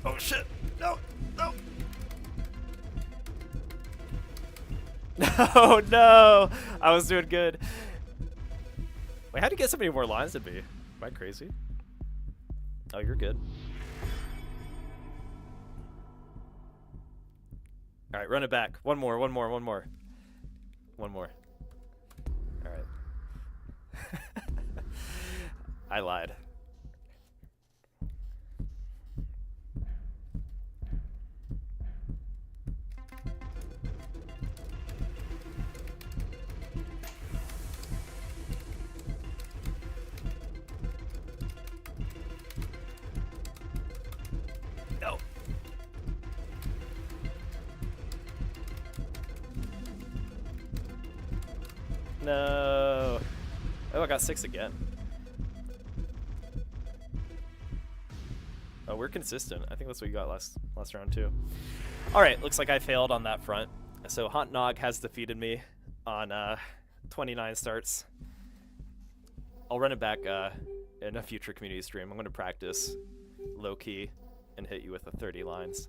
Oh shit! No! No! Oh no! I was doing good. Wait, how'd you get so many more lines than me? Am I crazy? Oh, you're good. Alright, run it back. One more. Alright. I lied. No. No. Oh, I got 6 again. Oh, we're consistent. I think that's what you got last round too. All right, looks like I failed on that front. So Hot Nog has defeated me on 29 starts. I'll run it back in a future community stream. I'm going to practice low key and hit you with the 30 lines.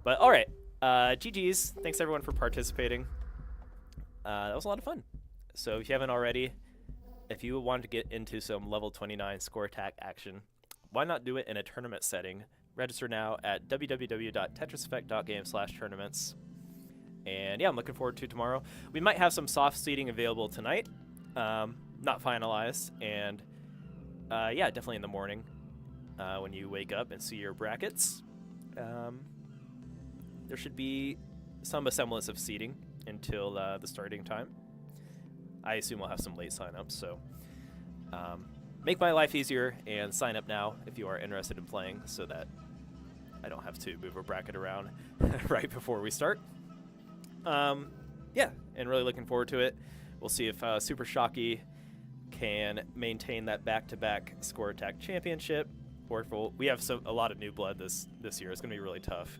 But all right, GG's. Thanks everyone for participating. That was a lot of fun. So if you haven't already, if you wanted to get into some level 29 score attack action, why not do it in a tournament setting? Register now at www.tetriseffect.game/tournaments. And yeah, I'm looking forward to tomorrow. We might have some soft seating available tonight, not finalized. And yeah, definitely in the morning when you wake up and see your brackets. There should be some semblance of seating until the starting time. I assume we'll have some late signups, so make my life easier and sign up now if you are interested in playing so that I don't have to move a bracket around right before we start. Yeah, and really looking forward to it. We'll see if Super Shocky can maintain that back-to-back score attack championship, or if we have a lot of new blood this year. It's going to be really tough.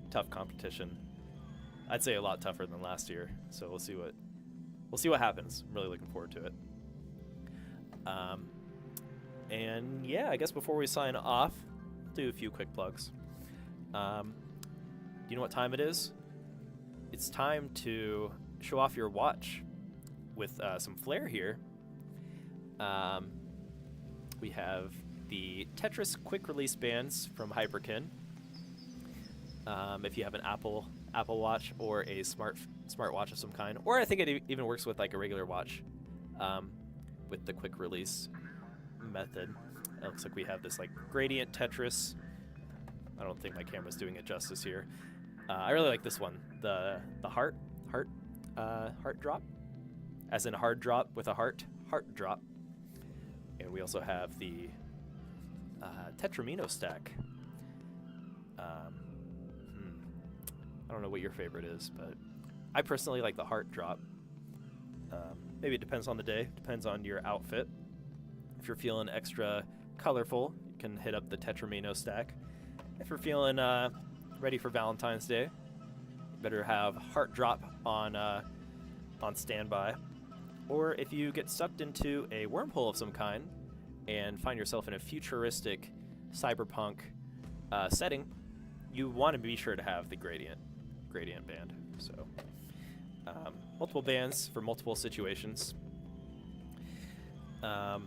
Tough competition. I'd say a lot tougher than last year, so we'll see what happens. I'm really looking forward to it. And yeah, I guess before we sign off, I'll do a few quick plugs. Do you know what time it is? It's time to show off your watch with some flair here. We have the Tetris quick release bands from Hyperkin. If you have an Apple Watch or a smart watch of some kind, or I think it even works with like a regular watch with the quick release method. It looks like we have this like gradient Tetris. I don't think my camera's doing it justice here. I really like this one, the heart drop, as in hard drop with a heart drop. And we also have the Tetramino stack. I don't know what your favorite is, but I personally like the heart drop. Maybe it depends on the day, depends on your outfit. If you're feeling extra colorful, you can hit up the Tetramino stack. If you're feeling ready for Valentine's Day, you better have heart drop on standby. Or if you get sucked into a wormhole of some kind and find yourself in a futuristic cyberpunk setting, you want to be sure to have the gradient band. So multiple bands for multiple situations. What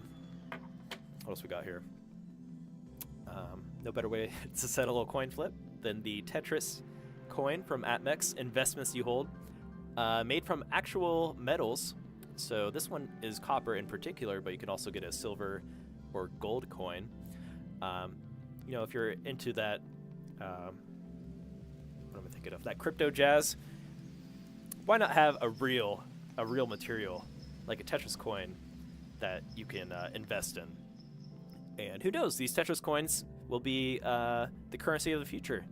else we got here? No better way to set a little coin flip than the Tetris coin from ATMEX, Investments You Hold, made from actual metals. So this one is copper in particular, but you can also get a silver or gold coin. You know, if you're into that, what am I thinking of? That crypto jazz. Why not have a real material like a Tetris coin that you can invest in? And who knows? These Tetris coins will be the currency of the future.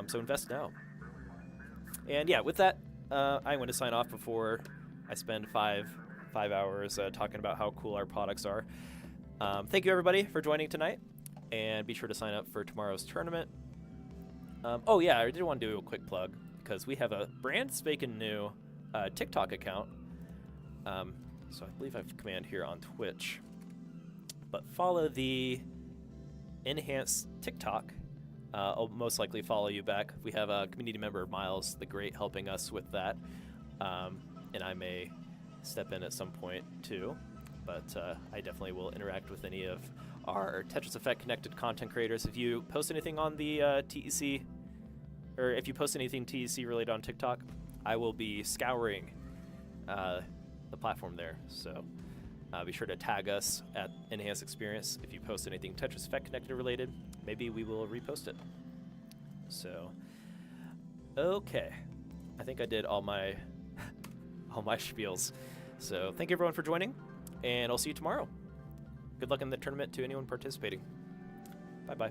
So invest now. And yeah, with that, I'm going to sign off before I spend five hours talking about how cool our products are. Thank you, everybody, for joining tonight. And be sure to sign up for tomorrow's tournament. Oh, yeah, I did want to do a quick plug because we have a brand spanking new TikTok account. So I believe I have command here on Twitch. But follow the enhanced TikTok. I'll most likely follow you back. We have a community member, Miles the Great, helping us with that. And I may step in at some point too. But I definitely will interact with any of our Tetris Effect connected content creators. If you post anything on the TEC, or if you post anything TEC related on TikTok, I will be scouring the platform there. So be sure to tag us at Enhanced Experience. If you post anything Tetris Effect connected related, maybe we will repost it. So, okay. I think I did all my spiels. So thank you everyone for joining, and I'll see you tomorrow. Good luck in the tournament to anyone participating. Bye-bye.